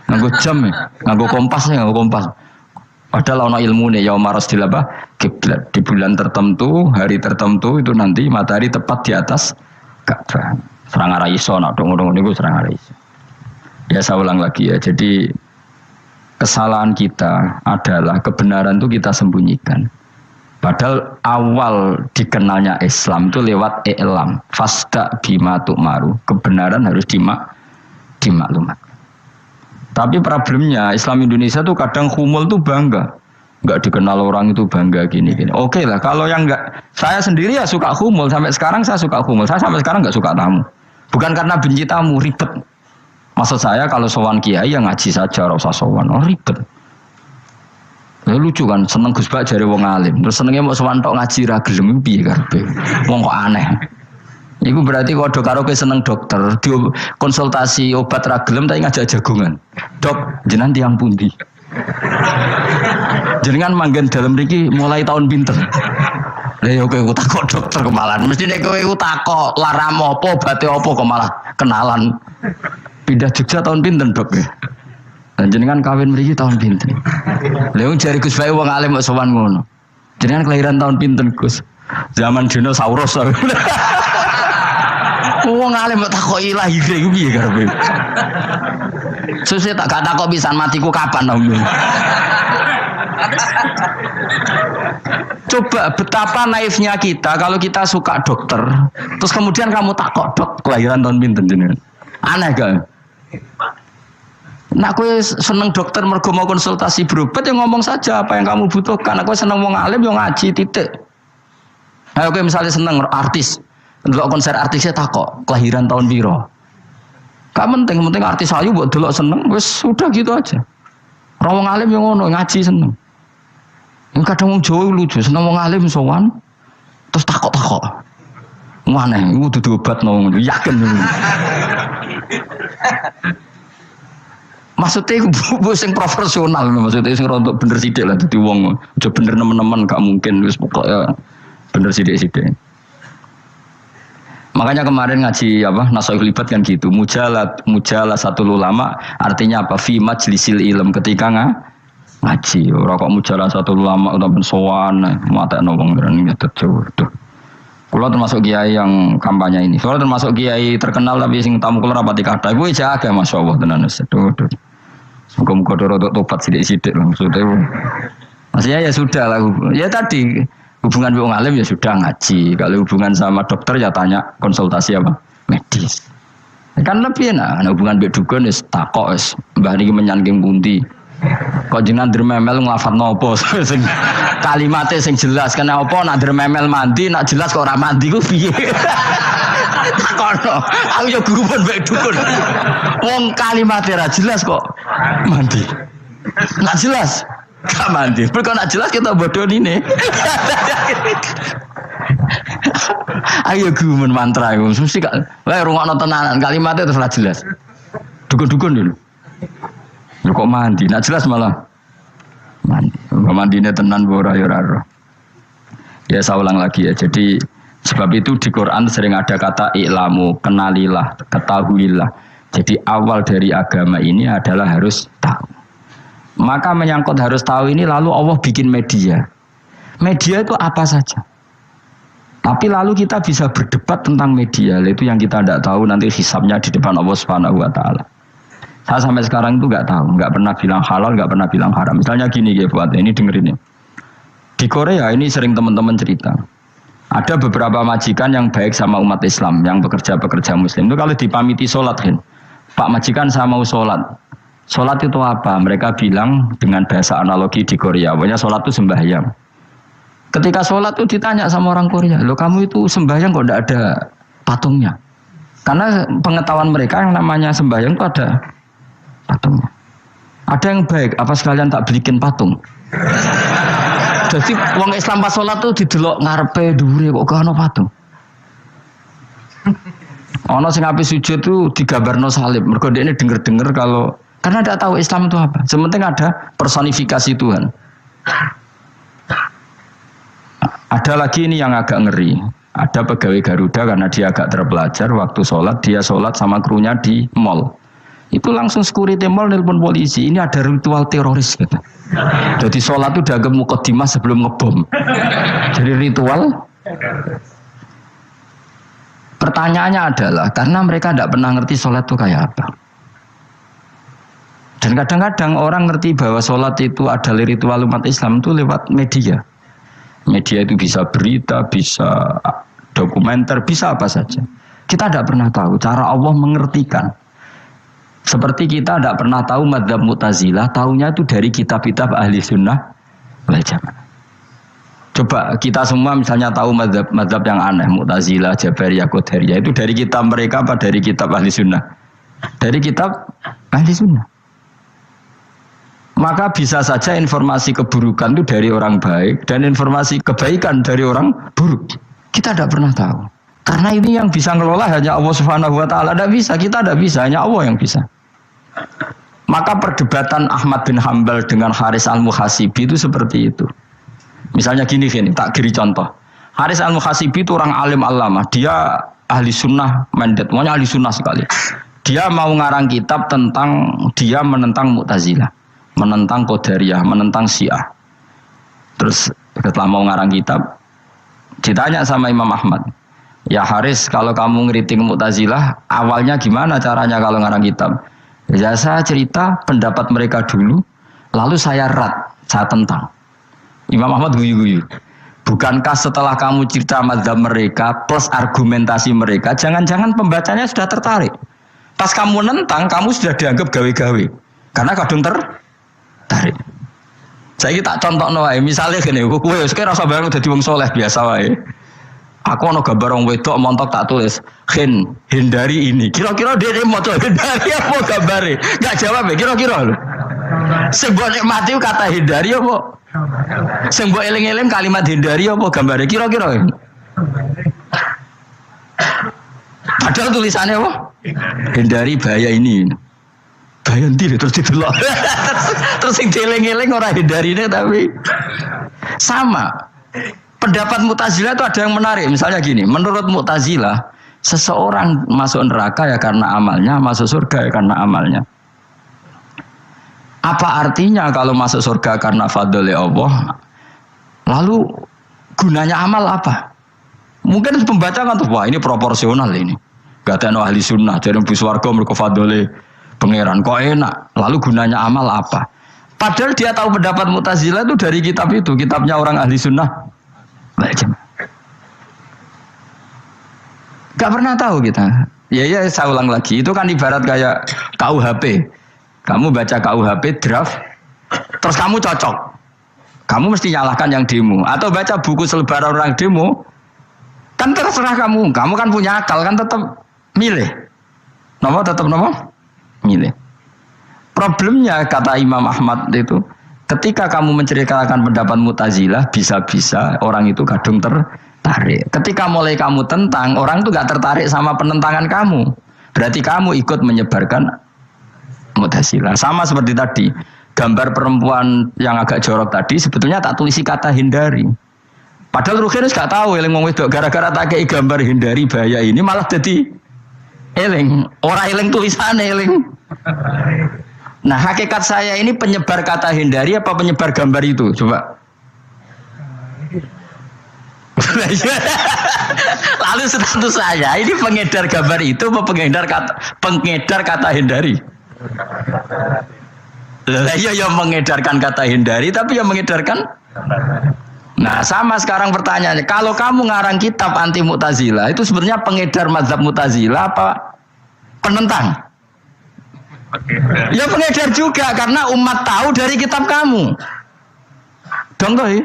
Nganggo jam ya, nganggo kompas. Padahal ono ilmune ya maros di apa? Kiblat di bulan tertentu, hari tertentu itu nanti matahari tepat di atas Ka'bah. Serang arah iso, nak dong niku serang arah iso. Ya saya ulang lagi ya. Jadi kesalahan kita adalah kebenaran itu kita sembunyikan. Padahal awal dikenalnya Islam itu lewat i'lam. Fasda bima tu'maru. Kebenaran harus dimaklumat. Tapi problemnya Islam Indonesia tuh kadang humul tuh bangga. Enggak dikenal orang itu bangga gini. Oke lah, kalau yang enggak, saya sendiri ya suka humul. Sampai sekarang saya suka humul. Saya sampai sekarang enggak suka tamu. Bukan karena benci tamu, ribet. Maksud saya kalau sowan kiai ya ngaji saja, ora usah sowan. Oh ribet. Ya lucu kan, seneng Gus Bak jare wong alim. Terus senenge mau sowan tok ngaji ra gelem piye karepe. Wong kok aneh. Iku berarti kalau do karo seneng dokter, di konsultasi obat ra gelem tapi ngajak jagongan. Dok, jenengan tiyang pundi? Jenengan manggen dalem mriki mulai tahun pinten? Lah ya kowe takok dokter kemalan. Mesti nek kowe takok laram apa, obate apa kok malah kenalan. Pindah Jogja tahun pinten, Dok? Dan jenengan kawin mriki tahun pinten? Lha jare Gus Bae wong alim kok sowan ngono. Jenengan kelahiran tahun pinten, Gus? Zaman dinosaurus. Wong alim kok takoki lahir iku piye karepe? Susah tak takok pisan matiku kapan, Om. Coba betapa naifnya kita kalau kita suka dokter, terus kemudian kamu takok, Dok, kelahiran tahun pinten jenengan? Aneh gak? Nak kowe seneng dokter mergo mau konsultasi berobat ya ngomong saja apa yang kamu butuhkan. Aku seneng wong alim yo ngaji titik. Ayo kowe misalnya seneng artis, ndelok konser artisnya takok kelahiran tahun piro. Gak penting artis ayu mbok delok seneng wis sudah gitu aja. Ora wong alim yo ngono ngaji seneng. Yang kadang wong Jawa lucu seneng wong alim sowan terus takok-takok. Mana iku dudu obat nang yakin. Maksudnya bu sing profesional, maksudnya sing rontok bener sidik lah, jadi wong aja bener nemen-nemen gak mungkin, wis pokoknya bener sidik-sidik. Makanya kemarin ngaji apa Nasoih Libat kan gitu, mujalah satu ulama artinya apa? Fi majlisil ilm ketika ngaji, ora kok mujalah satu ulama utawa sowan matekno wong ngene gitu. Kulo termasuk kiai yang kampanye ini. Soalnya termasuk kiai terkenal tapi sing tamu kulo rapati kathah. Iku jaga masyaallah tenan wis. Muga-muga rodok tobat sithik-sithik maksudnya. Maksudnya ya sudah lah. Ya tadi hubungan wong alim ya sudah ngaji. Kalau hubungan sama dokter ya tanya konsultasi apa? Medis. Kan lebih enak. Nah, hubungan mbek dukun wis takok wis mbah niki menyangking pundi. Kok jenengan dermemel nglafadzno apa sing kalimate sing jelas kena apa nak dermemel mandi nak jelas kok ora mandi ku piye takono aku yo guru pun mbek dukun wong kalimate ra jelas kok mandi nak jelas gak mandi kok nak jelas kita bodoh ini ayo guru mantra iku mesti gak wae rungokno tenanan kalimate terus ra jelas dukun-dukun dulu kok mandi, nak jelas malah mandi. Mandinya tenan bora yoraro. Ya saya ulang lagi ya. Jadi sebab itu di Quran sering ada kata i'lamu, kenalilah, ketahuilah. Jadi awal dari agama ini adalah harus tahu. Maka menyangkut harus tahu ini lalu Allah bikin media. Media itu apa saja. Tapi lalu kita bisa berdebat tentang media. Itu yang kita tidak tahu nanti hisabnya di depan Allah Subhanahu Wa Taala. Saya sampai sekarang itu nggak tahu, nggak pernah bilang halal, nggak pernah bilang haram. Misalnya gini ya buat ini dengerin ya. Di Korea ini sering teman-teman cerita. Ada beberapa majikan yang baik sama umat Islam, yang bekerja Muslim. Itu kalau dipamiti sholat kan, Pak majikan saya mau sholat. Sholat itu apa? Mereka bilang dengan bahasa analogi di Korea, pokoknya sholat itu sembahyang. Ketika sholat itu ditanya sama orang Korea, loh kamu itu sembahyang kok tidak ada patungnya? Karena pengetahuan mereka yang namanya sembahyang itu ada patungnya. Ada yang baik, apa sekalian tak belikin patung? Jadi wong Islam pas sholat tuh didelok ngarepe dhuwure kok gak ono patung. Ono sing ape sujud tuh digambarno salib. Mergo dekne denger-denger kalau karena tidak tahu Islam itu apa. Sementing ada personifikasi Tuhan. Ada lagi ini yang agak ngeri. Ada pegawai Garuda karena dia agak terpelajar waktu sholat dia sholat sama krunya di mall. Itu langsung security mall nelpon polisi. Ini ada ritual teroris gitu. Jadi sholat itu udah mukadimah sebelum ngebom. Jadi ritual. Pertanyaannya adalah karena mereka tidak pernah ngerti sholat itu kayak apa. Dan kadang-kadang orang ngerti bahwa sholat itu adalah ritual umat Islam itu lewat media. Media itu bisa berita, bisa dokumenter, bisa apa saja. Kita tidak pernah tahu cara Allah mengertikan. Seperti kita tidak pernah tahu madzhab Mu'tazilah, tahunya itu dari kitab-kitab ahli sunnah wal jamaah. Coba kita semua misalnya tahu madzhab yang aneh, Mu'tazilah, Jabariyah, Qadariyah, itu dari kitab mereka apa dari kitab ahli sunnah? Dari kitab ahli sunnah. Maka bisa saja informasi keburukan itu dari orang baik dan informasi kebaikan dari orang buruk. Kita tidak pernah tahu. Karena ini yang bisa ngelola hanya Allah Subhanahu wa taala. Tidak bisa, kita tidak bisa, hanya Allah yang bisa. Maka perdebatan Ahmad bin Hambal dengan Haris al-Muhasibi itu seperti itu. Misalnya gini, tak kiri contoh. Haris al-Muhasibi itu orang alim allamah. Dia ahli sunnah mandat, pokoknya ahli sunnah sekali. Dia mau ngarang kitab tentang dia menentang Mu'tazilah, menentang Qadariyah, menentang Syiah. Terus setelah mau ngarang kitab, ditanya sama Imam Ahmad, ya Haris, kalau kamu ngeritik Mu'tazilah, awalnya gimana caranya kalau ngarang kitab? Ya saya cerita pendapat mereka dulu, lalu saya saya tentang. Imam Ahmad guyu-guyu. Bukankah setelah kamu cerita mazhab mereka plus argumentasi mereka, jangan-jangan pembacanya sudah tertarik. Pas kamu nentang, kamu sudah dianggap gawe-gawe. Karena kadung tertarik. Saya tak contoh wae, misalnya gini, kowe sekarang rasa bareng dadi wong soleh biasa wae. Aku ono gambar wong wedok montok tak tulis, hindari ini. Kira-kira dia mau hindari apa gambare? Enggak jawab ya, kira-kira lho. Sing mbok nikmati kata hindari apa? Sing mbok eling-eling kalimat hindari apa gambare? Kira-kira. Padahal tulisannya apa? Hindari bahaya ini. Bahaya ndi terus didelok. Terus sing dieling-eling ora hindarine tapi sama. Pendapat Mu'tazilah itu ada yang menarik. Misalnya gini, menurut Mu'tazilah, seseorang masuk neraka ya karena amalnya, masuk surga ya karena amalnya. Apa artinya kalau masuk surga karena fadl Allah? Lalu gunanya amal apa? Mungkin pembaca kan tuh, wah ini proporsional ini. Gak ada ahli sunnah, jadi bus warga mereka fadl pangeran kok enak. Lalu gunanya amal apa? Padahal dia tahu pendapat Mu'tazilah itu dari kitab itu, kitabnya orang ahli sunnah. Gak pernah tahu kita. Ya saya ulang lagi. Itu kan ibarat kayak KUHP. Kamu baca KUHP draft, terus kamu cocok. Kamu mesti nyalahkan yang demo. Atau baca buku selebaran orang demo, kan terserah kamu. Kamu kan punya akal, kan tetap milih. Tetap milih. Problemnya kata Imam Ahmad itu, ketika kamu menceritakan pendapat Mu'tazilah, bisa-bisa orang itu kadung tertarik. Ketika mulai kamu tentang, orang itu gak tertarik sama penentangan kamu. Berarti kamu ikut menyebarkan Mu'tazilah. Sama seperti tadi, gambar perempuan yang agak jorok tadi, sebetulnya tak tulisi kata hindari. Padahal Rukinus gak tahu, eling wong wedok gara-gara tak kei gambar hindari bahaya ini, malah jadi eling. Orang eling tulisannya eling. Nah hakikat saya ini penyebar kata hindari apa penyebar gambar itu? Coba. Lalu status saya ini pengedar gambar itu apa pengedar kata hindari? Lah iya yang mengedarkan kata hindari tapi yang mengedarkan. Nah sama sekarang pertanyaannya, kalau kamu ngarang kitab anti Mu'tazilah itu sebenarnya pengedar mazhab Mu'tazilah apa penentang? Ya pengedar juga karena umat tahu dari kitab kamu. Contoh ya.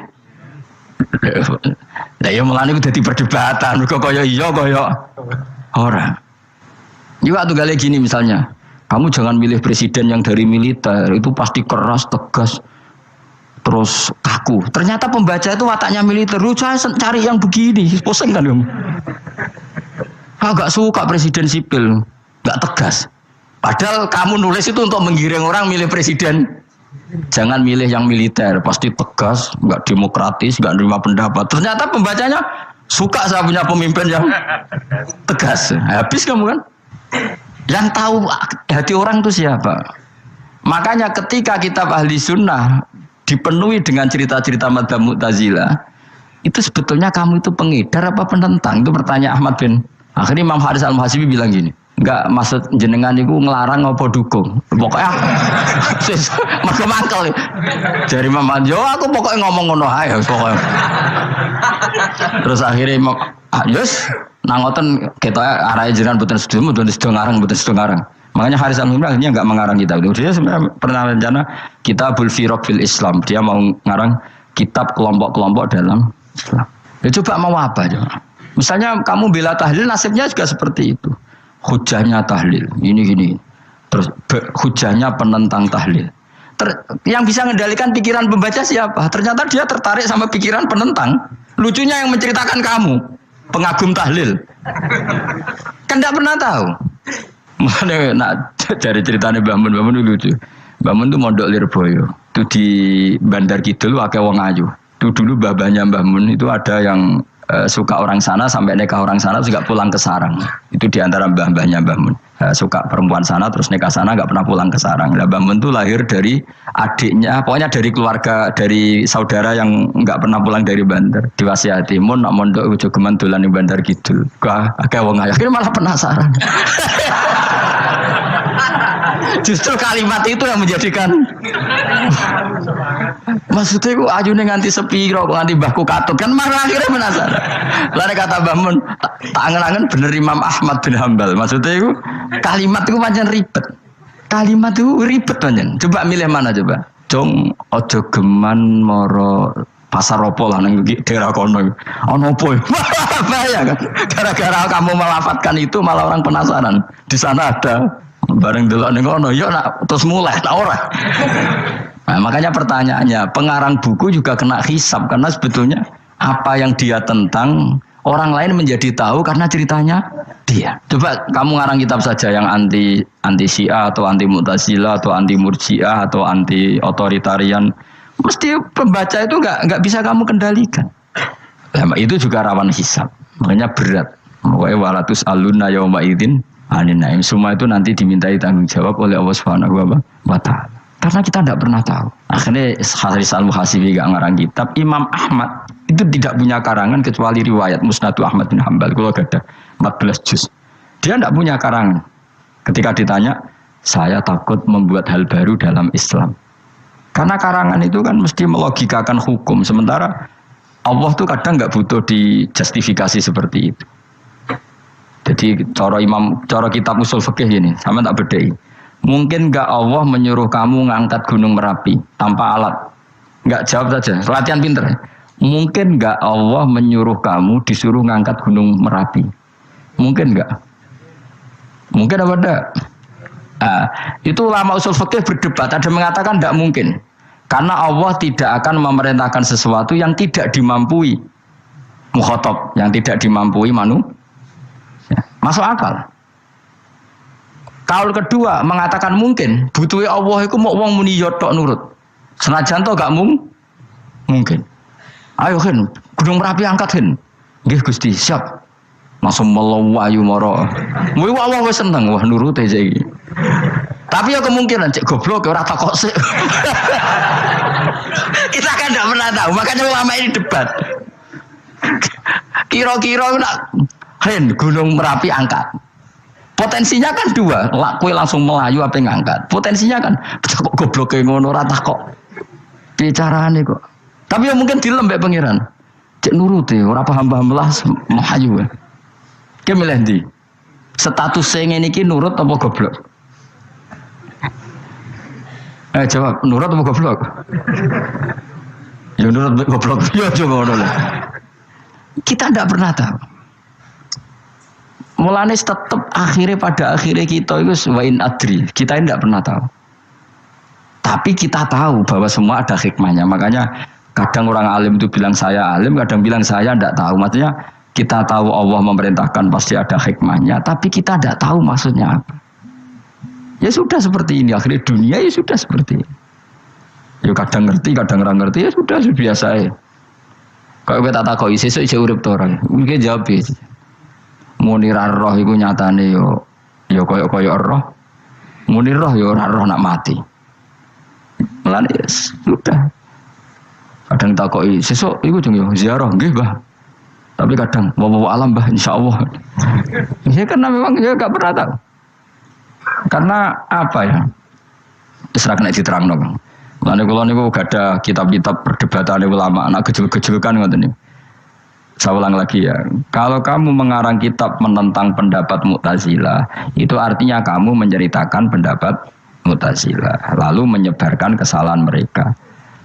Lah ya mulane dadi perdebatan, kok kaya iya kaya ora. Juga tuh kali gini misalnya, kamu jangan milih presiden yang dari militer, itu pasti keras, tegas, terus kaku. Ternyata pembaca itu wataknya militer, lu cari yang begini, pusing kan kamu. Agak suka presiden sipil, gak tegas. Padahal kamu nulis itu untuk menggiring orang milih presiden. Jangan milih yang militer, pasti tegas, nggak demokratis, nggak nerima pendapat. Ternyata pembacanya suka saya punya pemimpin yang tegas. Habis kamu kan? Yang tahu hati orang itu siapa? Makanya ketika kitab Ahli Sunnah dipenuhi dengan cerita-cerita madzhab Mu'tazilah, itu sebetulnya kamu itu pengedar apa penentang? Itu pertanyaan Ahmad bin. Akhirnya Imam Haris Al-Muhasibi bilang gini, enggak maksud jenengan itu ngelarang apa dukung. Pokoknya mergo mangkel. Dari Imam Anjo aku pokoknya ngomong ngono ae pokoknya. Terus akhirnya Imam Yus nangoten kita arahe jenengan mboten sedo ngarang. Makanya Haris Al-Muhasibi akhirnya enggak mengarang kitab itu. Dia sebenarnya pernah rencana Kitabul Firaq fil Islam. Dia mau ngarang kitab kelompok-kelompok dalam Islam. Ya coba mau apa coba? Misalnya kamu bela tahlil, nasibnya juga seperti itu. Hujahnya tahlil, ini. Terus hujahnya penentang tahlil. Yang bisa mengendalikan pikiran pembaca siapa? Ternyata dia tertarik sama pikiran penentang. Lucunya yang menceritakan kamu, pengagum tahlil. Kan tidak pernah tahu. Mana nak dari ceritanya Mbah Mun itu lucu. Mbah Mun itu mondok Lirboyo. Itu di Bandar Kidul akeh wong ayu. Itu dulu babahnya Mbah Mun itu ada yang suka orang sana sampai nikah orang sana juga pulang ke sarang. Itu diantara mbah-mbahnya Mbah Mun. Suka perempuan sana terus nikah sana nggak pernah pulang ke sarang. Nah, Mbah Mun itu lahir dari adiknya, pokoknya dari keluarga, dari saudara yang nggak pernah pulang dari Bandar. Diwasiati mun nak mondok ujo geman dolan ning Bandar Kidul. Wah, akeh wong akhirnya malah penasaran. Justru kalimat itu yang menjadikan maksudnya aku ajune nganti sepiro nganti mbahku katut kan malah akhirnya penasaran. Lalu kata Mbah Mun tak angen-angen bener Imam Ahmad bin Hambal. Maksudnya itu kalimat itu pancen ribet. Kalimat itu ribet pancen. Coba milih mana coba? Jong ojo geman moro pasar opo lah nang daerah kono. Ono opo? Bahaya kan. Gara-gara kamu melafatkan itu malah orang penasaran. Di sana ada bareng delok ning kono, yo nak terus mulai tak ora. Nah, makanya pertanyaannya, pengarang buku juga kena hisab karena sebetulnya apa yang dia tentang orang lain menjadi tahu karena ceritanya dia. Coba kamu ngarang kitab saja yang anti Syiah atau anti Mu'tazilah atau anti Murji'ah atau anti otoritarian, mesti pembaca itu enggak bisa kamu kendalikan. Nah, itu juga rawan hisab. Makanya berat. Pokoknya walatus alunna yauma idzin anin. Semua itu nanti dimintai tanggung jawab oleh Allah Subhanahu wa Ta'ala. Karena kita tidak pernah tahu. Akhirnya Haris Al-Muhasibi gak ngarang kitab. Imam Ahmad itu tidak punya karangan kecuali riwayat Musnadu Ahmad bin Hambal. Kalau ada 14 juz. Dia tidak punya karangan. Ketika ditanya, saya takut membuat hal baru dalam Islam. Karena karangan itu kan mesti melogikakan hukum. Sementara Allah tuh kadang nggak butuh dijustifikasi seperti itu. Jadi cara kitab usul fikih ini, sama tak bedai. Mungkin nggak Allah menyuruh kamu ngangkat gunung Merapi tanpa alat? Nggak, jawab saja. Latihan pinter. Mungkin nggak Allah menyuruh kamu disuruh ngangkat gunung Merapi? Mungkin nggak? Mungkin apa enggak? Nah, itu ulama usul fikih berdebat. Ada mengatakan tidak mungkin. Karena Allah tidak akan memerintahkan sesuatu yang tidak dimampui mukhatab, yang tidak dimampui manusia. Masuk akal. Kaul kedua mengatakan mungkin. Butuhe Allah iku mau wong muni yo tok nurut. Senajan to gak mungkin. Ayo Hen, Gunung Merapi angkat Hen. Nggih Gusti, siap. Langsung melayu moro. Muwi Allah wis seneng wah nurut aja iki. Tapi ya kemungkinan cek goblok ora takok sik. Kita kan tidak pernah tahu, makanya ulama ini debat. Kira-kira nak Hen Gunung Merapi angkat. Potensinya kan dua, kue langsung melayu apa ngangkat. Potensinya kan kok goblok ngono ora takok. Bicarane kok. Tapi ya mungkin dilembek pangeran. Cek nuruti ora paham-paham lah melayu. Ki milih ndi? Status sing ngene iki nurut apa goblok? Jawab, nurut apa goblok? Ya nurut goblok. Ya coba ngono. Kita tidak pernah tahu. Mulane tetap pada akhirnya kita itu wain adri. Kita ini tidak pernah tahu. Tapi kita tahu bahwa semua ada hikmahnya. Makanya kadang orang alim itu bilang saya alim, kadang bilang saya tidak tahu. Maksudnya kita tahu Allah memerintahkan pasti ada hikmahnya, tapi kita tidak tahu maksudnya apa. Ya sudah seperti ini. Akhirnya dunia ya sudah seperti ini. Ya kadang ngerti, kadang nggak ngerti. Ya sudah biasa ya. Kalau kita tak tahu sesuk urip to orang. Mungkin jawab. Munirar roh iku nyatane yo Ya koyo roh. Muni roh ya ora roh nak mati. Mulane sudah. Kadang takoki sesuk iku jeng yo ziarah nggih, Mbah. Tapi kadang bawa alam, Mbah, insyaallah. Ya karena memang ya enggak pernah tahu. Karena apa ya? Wis ra kena diterangno, Bang. Mulane kula niku gak ada kitab-kitab perdebatan ulama, anak gejol-gejolkan ngoten niku. Saya ulang lagi ya, kalau kamu mengarang kitab menentang pendapat Mu'tazilah, itu artinya kamu menceritakan pendapat Mu'tazilah, lalu menyebarkan kesalahan mereka.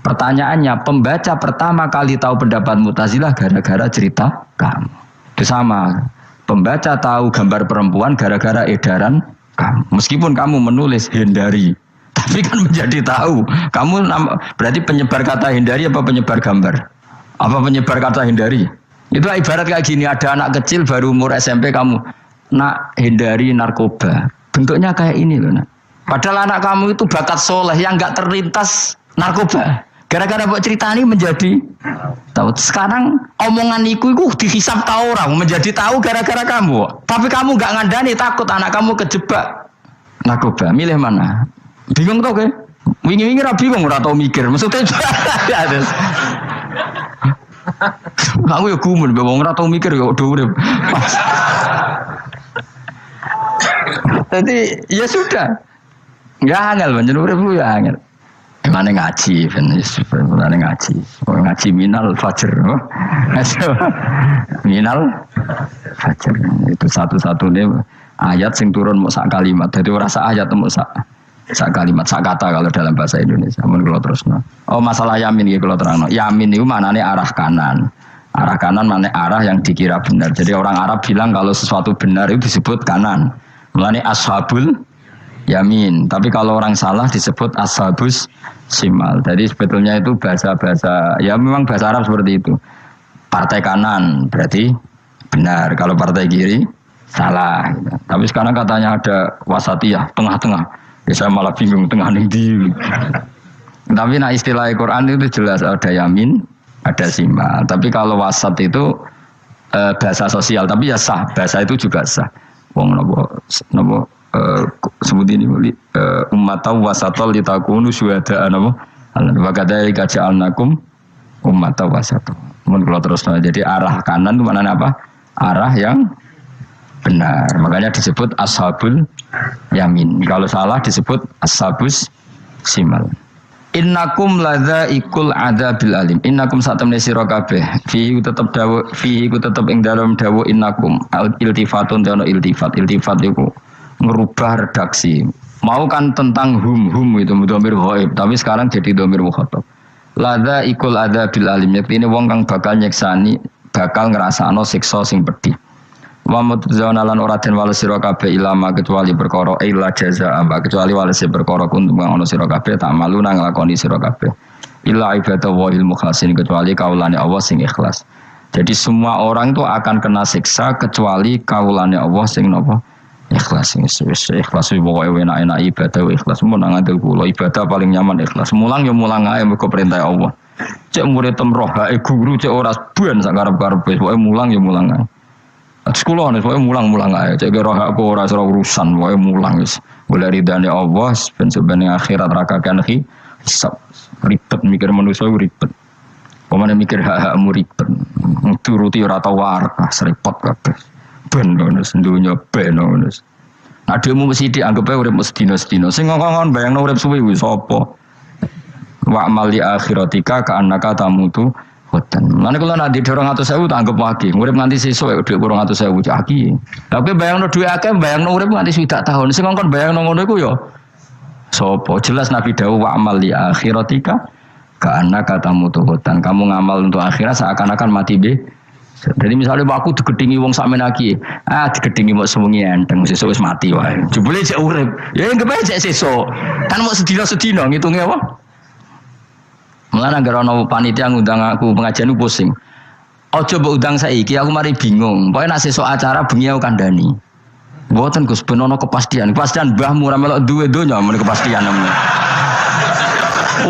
Pertanyaannya, pembaca pertama kali tahu pendapat Mu'tazilah gara-gara cerita kamu. Itu sama, pembaca tahu gambar perempuan gara-gara edaran kamu. Meskipun kamu menulis hindari, tapi kan menjadi tahu. Kamu berarti penyebar kata hindari apa penyebar gambar? Apa penyebar kata hindari? Itu ibarat kayak gini, ada anak kecil baru umur SMP kamu nak hindari narkoba. Bentuknya kayak ini loh, nak. Padahal anak kamu itu bakat soleh yang nggak terlintas narkoba. Gara-gara buat cerita ini menjadi tahu. Sekarang omongan itu dihisap tahu orang menjadi tahu gara-gara kamu. Tapi kamu nggak ngandani, takut anak kamu kejebak narkoba. Milih mana? Bingung tau ke? Wingi-wingi ra bingung ora tau mikir. Maksudnya aku ya gumun, wong ora tau mikir kok do urip. Jadi ya sudah. Enggak angel pancen urip lu ya angel. Emane ngaji, bener ngaji. Ngaji minal fajr. Minal fajr. Itu satu-satunya ayat sing turun mok sak kalimat. Dadi ora sak ayat mok sak kalimat, sak kata kalau dalam bahasa Indonesia. Mun kula terusno. Oh, masalah yamin iki kula terangno. Yamin itu maknane arah kanan. Arah kanan maknane arah yang dikira benar. Jadi orang Arab bilang kalau sesuatu benar itu disebut kanan. Mulane ashabul yamin. Tapi kalau orang salah disebut ashabus simal. Jadi sebetulnya itu bahasa-bahasa, ya memang bahasa Arab seperti itu. Partai kanan berarti benar. Kalau partai kiri salah. Gitu. Tapi sekarang katanya ada wasatiyah, tengah-tengah. Ya, saya malah bingung tengah ning ndi. Tapi nah istilah Al-Qur'an itu jelas ada yamin, ada simal. Tapi kalau wasat itu bahasa sosial, tapi ya sah, bahasa itu juga sah. Wong napa sebut ini ummatan wasatan litakunu syuhada'a napa? Wa kadzalika ja'alnakum ummatan wasatan. Mun kula terusno, jadi arah kanan itu maknanya apa? Arah yang benar. Makanya disebut ashabul yamin. Kalau salah disebut ashabus simal. Innakum ladzaikul adzabil alim. Innakum satamne sira kabeh. Fi tetep dawuh, fi iku tetep ing dalem dawuh innakum. Iltifatun ana iltifat. Iltifat iku ngerubah redaksi. Mau kan tentang hum itu dhamir ghaib, tapi sekarang jadi dhamir mukhatab. Ladzaikul adzabil alim. Yektine wong kang bakal nyeksani, bakal ngrasakno siksa sing pedih. Wa mutzauna lan ora den wales sira kabeh ilama kecuali perkara illa jazaa kecuali wales perkara kuntum kang ana sira kabeh tak malu nang nglakoni sira kabeh illa ibadah wahil mukhlasin kecuali kaulane Allah sing ikhlas. Jadi semua orang itu akan kena siksa kecuali kaulane Allah sing napa ikhlas. Wis ikhlas pokoke enak-enak ibadah ikhlas mun nang ngandel kula ibadah paling nyaman ikhlas. Mulang ya mulang ae mergo perintah Allah. Cek murid temroh hae guru cek ora ban sak karep-karepe pokoke mulang ya mulang ae. Sekolah nih, pokoknya mulang-mulang aja. Cek roh aku ora urusan, pokoknya mulang wis. Boleh ridane Allah, ben sebenarnya akhirat rakakan hisab. Ribet mikir manusia ribet. Pemane mikir hak-hakmu ribet. Turuti ora tau warah, serepot kabeh. Ben bonus dunya ben bonus. Ademu mesti dianggap urip sedina-sedina. Sing ngongkon bayangno urip suwi wis sapa? Wa amali akhiratika ka annaka tamutu. Hoten. Mana kalau nanti 200.000 tak anggap lagi. Urip nganti sesuk duit 200.000 caki. Tapi bayangno duit akeh, bayangno urip nganti 7 tahun. Sing ngongkon bayangno ngono iku ya. Sopo jelas Nabi dawuh wa amal li akhiratika ka annaka tamutu hoten. Kamu ngamal untuk akhirat seakan-akan mati be. Jadi misalnya aku digedingi wong sakmen iki, digedingi mok sewengi enteng sesuk wis mati wae. Jebule cek urip. Ya anggap ae cek sesuk. Kan mok sedina-sedina ngitunge apa? Mulane anggere ana panitia ngundang aku pengajian ku pusing. Aja mbok undang saiki aku mari bingung. Pokoke nek sesuk acara bengi aku kandhani. Mboten Gus ben ana kepastian. Kepastian mbahmu ora melok duwe donya men kepastian namanya.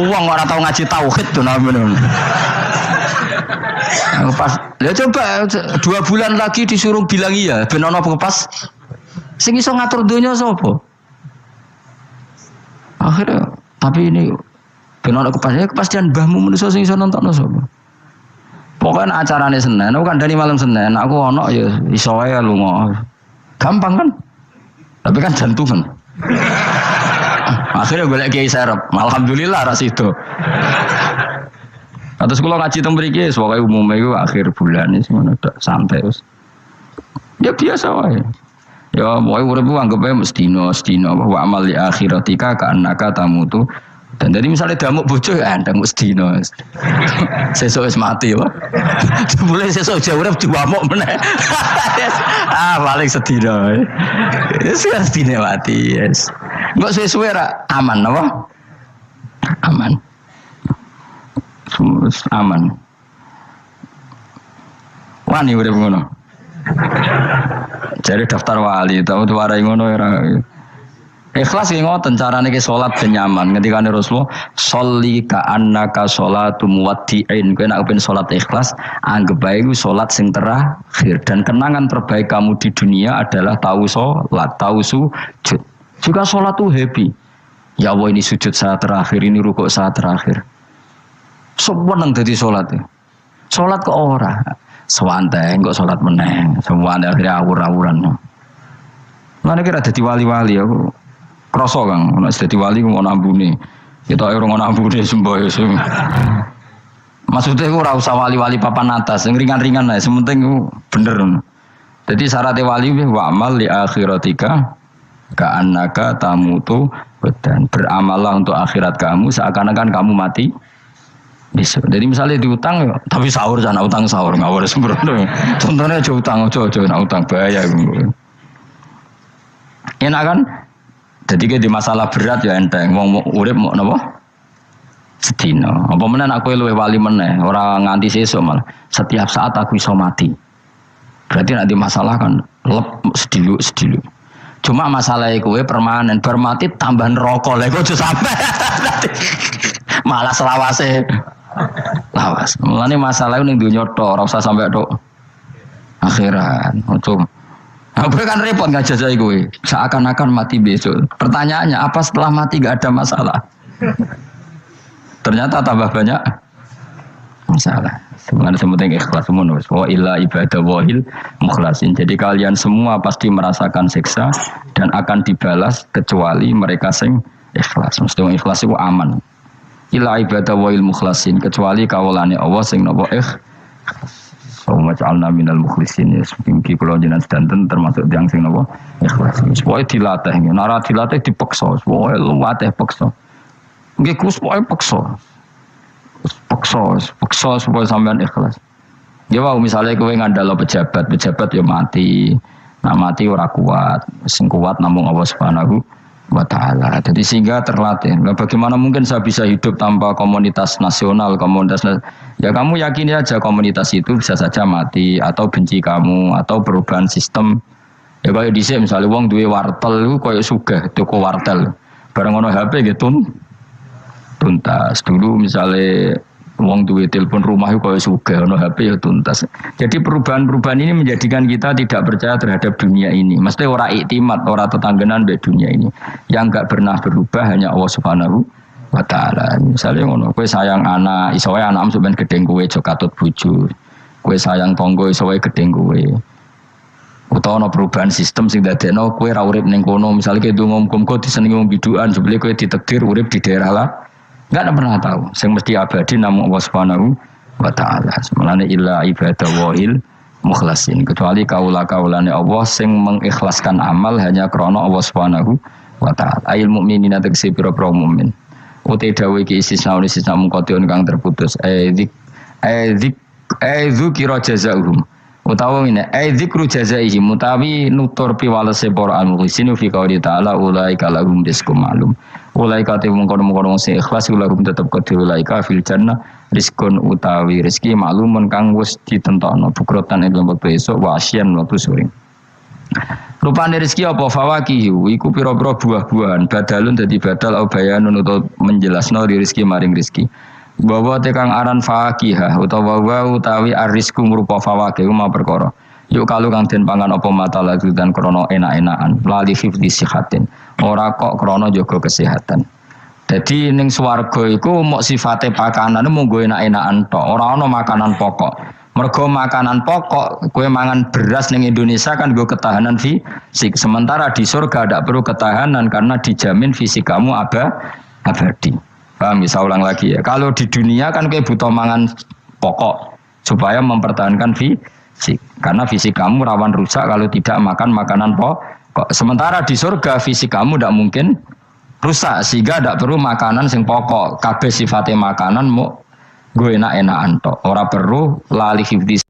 Wong ora tau ngaji tauhid to namanya. Pas, ya coba 2 bulan lagi disuruh bilang iya ben ana Sing iso ngatur donya sapa? Akhirnya tapi ini benar kepastian mbahmu manusia sing iso nonton sapa? Pokoknya acarane Senin, aku kan dari malam Senin, aku ono ya iso wae lunga. Gampang kan? Tapi kan jantungan. Akhirnya golek kiai serep. Alhamdulillah ras itu. Atus kula ngaji teng mriki pokoke umume iku akhir bulan iki ngono tok santai wis. Ya biasa wae. Ya pokoke urip anggap ae mestino wa amal li akhiratika ka annaka tamutu. Dan jadi misalnya damuk bojo ya damuk sedino. Sesuk wis mati wae. Boleh sesuk jauh urip diwamuk meneh. Paling sedino. Wis sedine mati, yes. Enggak suwe-suwe ra aman apa? Aman. Aman. Wani urip ngono. Jadi daftar wali tau warai ngono ora. Ikhlas ki ngoten carane ki salat ben nyaman. Ngendikane Rasulullah, "Sholli ka annaka sholatu muwaddi'in." Kowe nek ben salat ikhlas, anggap bae iku salat sing terakhir dan kenangan terbaik kamu di dunia adalah tahu salat, tahu sujud. Juga salat tuh happy. Ya Allah ini sujud saat terakhir, ini rukuk saat terakhir. Seneng dadi salat. Salat kok ora. Sewanteng kok salat meneng. Sewanteng akhirnya awur-awuran. Mana kira dadi wali-wali aku. Kroso Kang, nek dadi wali ku ono ambune. Kita ora ono ambune semboyo. Maksudnya aku ora usah wali-wali papan atas, sing ringan-ringan ae, sementing ku bener. Jadi syarat wali wa amal li akhiratika ka annaka tamutu dan beramallah untuk akhirat kamu seakan-akan kamu mati besok. Jadi misalnya diutang tapi sahur jangan utang sahur ngawur sembrono. Contohnya aja utang aja nak utang bahaya. Enak kan? Jadi kayak di masalah berat ya enteng. Wong urip mau napa? Sedina. Apa meneh aku luwih wali meneh, ora nganti sesuk malah. Setiap saat aku iso mati. Berarti nek di masalah kan lep sedilu. Cuma masalah kowe permanen, bar mati tambah neraka. Lha kok aja sampe. Malah selawase. Lawas. Mulane masalah ning donya tok, ora usah sampe tok akhirat. Ojo. Apa kan repot enggak jajai kowe. Seakan-akan mati besok. Pertanyaannya, apa setelah mati enggak ada masalah? Ternyata tambah banyak masalah. Sebenarnya sementing ikhlas semua. Wa illa ibadah wahil mukhlasin. Jadi kalian semua pasti merasakan siksa dan akan dibalas kecuali mereka sing ikhlas. Mesti ikhlas itu aman. Illa ibadah wahil mukhlasin, kecuali kawulane Allah sing napa ikhlas. Wa ja'alna minal mukhlisin. Ya mungkin kula jenengan sedanten termasuk tiyang sing napa ikhlas. Pokoke dilatih, nek dilatih dipaksa, pokoke luwatih paksa. Nggih Gus pokoke paksa supaya sampean ikhlas. Ya wae misale kowe ngandalo pejabat ya mati. Nah mati ora kuat, sing kuat namung Allah Subhanahu wa taala. Jadi sehingga terlatih. Nah, bagaimana mungkin saya bisa hidup tanpa komunitas nasional, ya kamu yakini aja komunitas itu bisa saja mati atau benci kamu atau perubahan sistem. Ya kayak dhisik misalnya wong duwe wartel iku koyo sugih toko wartel. Bareng ono HP gitu tuntas. Dulu misalnya wong duwe telepon rumah itu koyo sugih ono HP ya tuntas. Jadi perubahan-perubahan ini menjadikan kita tidak percaya terhadap dunia ini. Mesti ora iktimat, ora tetanggenan be dunia ini. Yang enggak pernah berubah hanya Allah Subhanahu wa taala. Misalnya ngono, kowe sayang anak, iso wae anakmu sampean gedeng kowe aja katut bojo. Kowe sayang tangga iso wae gedeng kowe. Utawa ana perubahan sistem sing dadekno kowe ra urip ning kono, misale kowe ndonga-ndonga disenengi wong bidukan, jebule kowe ditakdir urip di daerah lah. Enggak pernah tahu. Yang mesti abadi namung Allah Subhanahu wa taala. Sebenarnya illa ibadah wahil mukhlasin. Kecuali kaula-kaulane Allah sing mengikhlaskan amal hanya krana Allah Subhanahu wa taala. Ail mukminina tegese pira-pira mukmin. Uti dawuh iki istisna mungkotion kang terputus. Dzikra jazaa'uhum. Utawa ngene, dzikru jazaa'ihim mutawi nutur piwalese para al-mukhlisin fi qouli ta'ala ulaika lahum rizqum ma'lum. Ulaika te mungkon-mungkon sing ikhlas lahum tetep kedhe ulaika fil jannah rizqun utawi rezeki ma'lumun kang wis ditentokno bukrotan ing wektu esuk wa asyan wektu sore. Rupane rezeki apa fawakihu iku pira-pira buah-buahan badalun dadi badal au bayanun utawa menjelasno rezeki maring rezeki. Bahwa tekang aran fakihah utawa utawi arisku merupa fawakih ma perkara Yuk kalau kang den pangan apa mata lagi dan krono enak-enakan lali fifdi sihatin ora kok krono jaga kesehatan. Jadi ning swarga iku mok sifate pakanan mung go enak-enakan tok, ora ana makanan pokok. Mergo makanan pokok kowe mangan beras ning Indonesia kan go ketahanan fisik. Sementara di surga tidak perlu ketahanan karena dijamin fisik kamu abadi. Paham bisa ulang lagi ya. Kalau di dunia kan kowe butuh mangan pokok supaya mempertahankan fisik. Karena fisik kamu rawan rusak kalau tidak makan makanan pokok. Sementara di surga fisik kamu tidak mungkin rusak sehingga tidak perlu makanan sing pokok. Kabeh sifatnya makanan mau gue enak-enakan tok. Ora perlu lali hifdis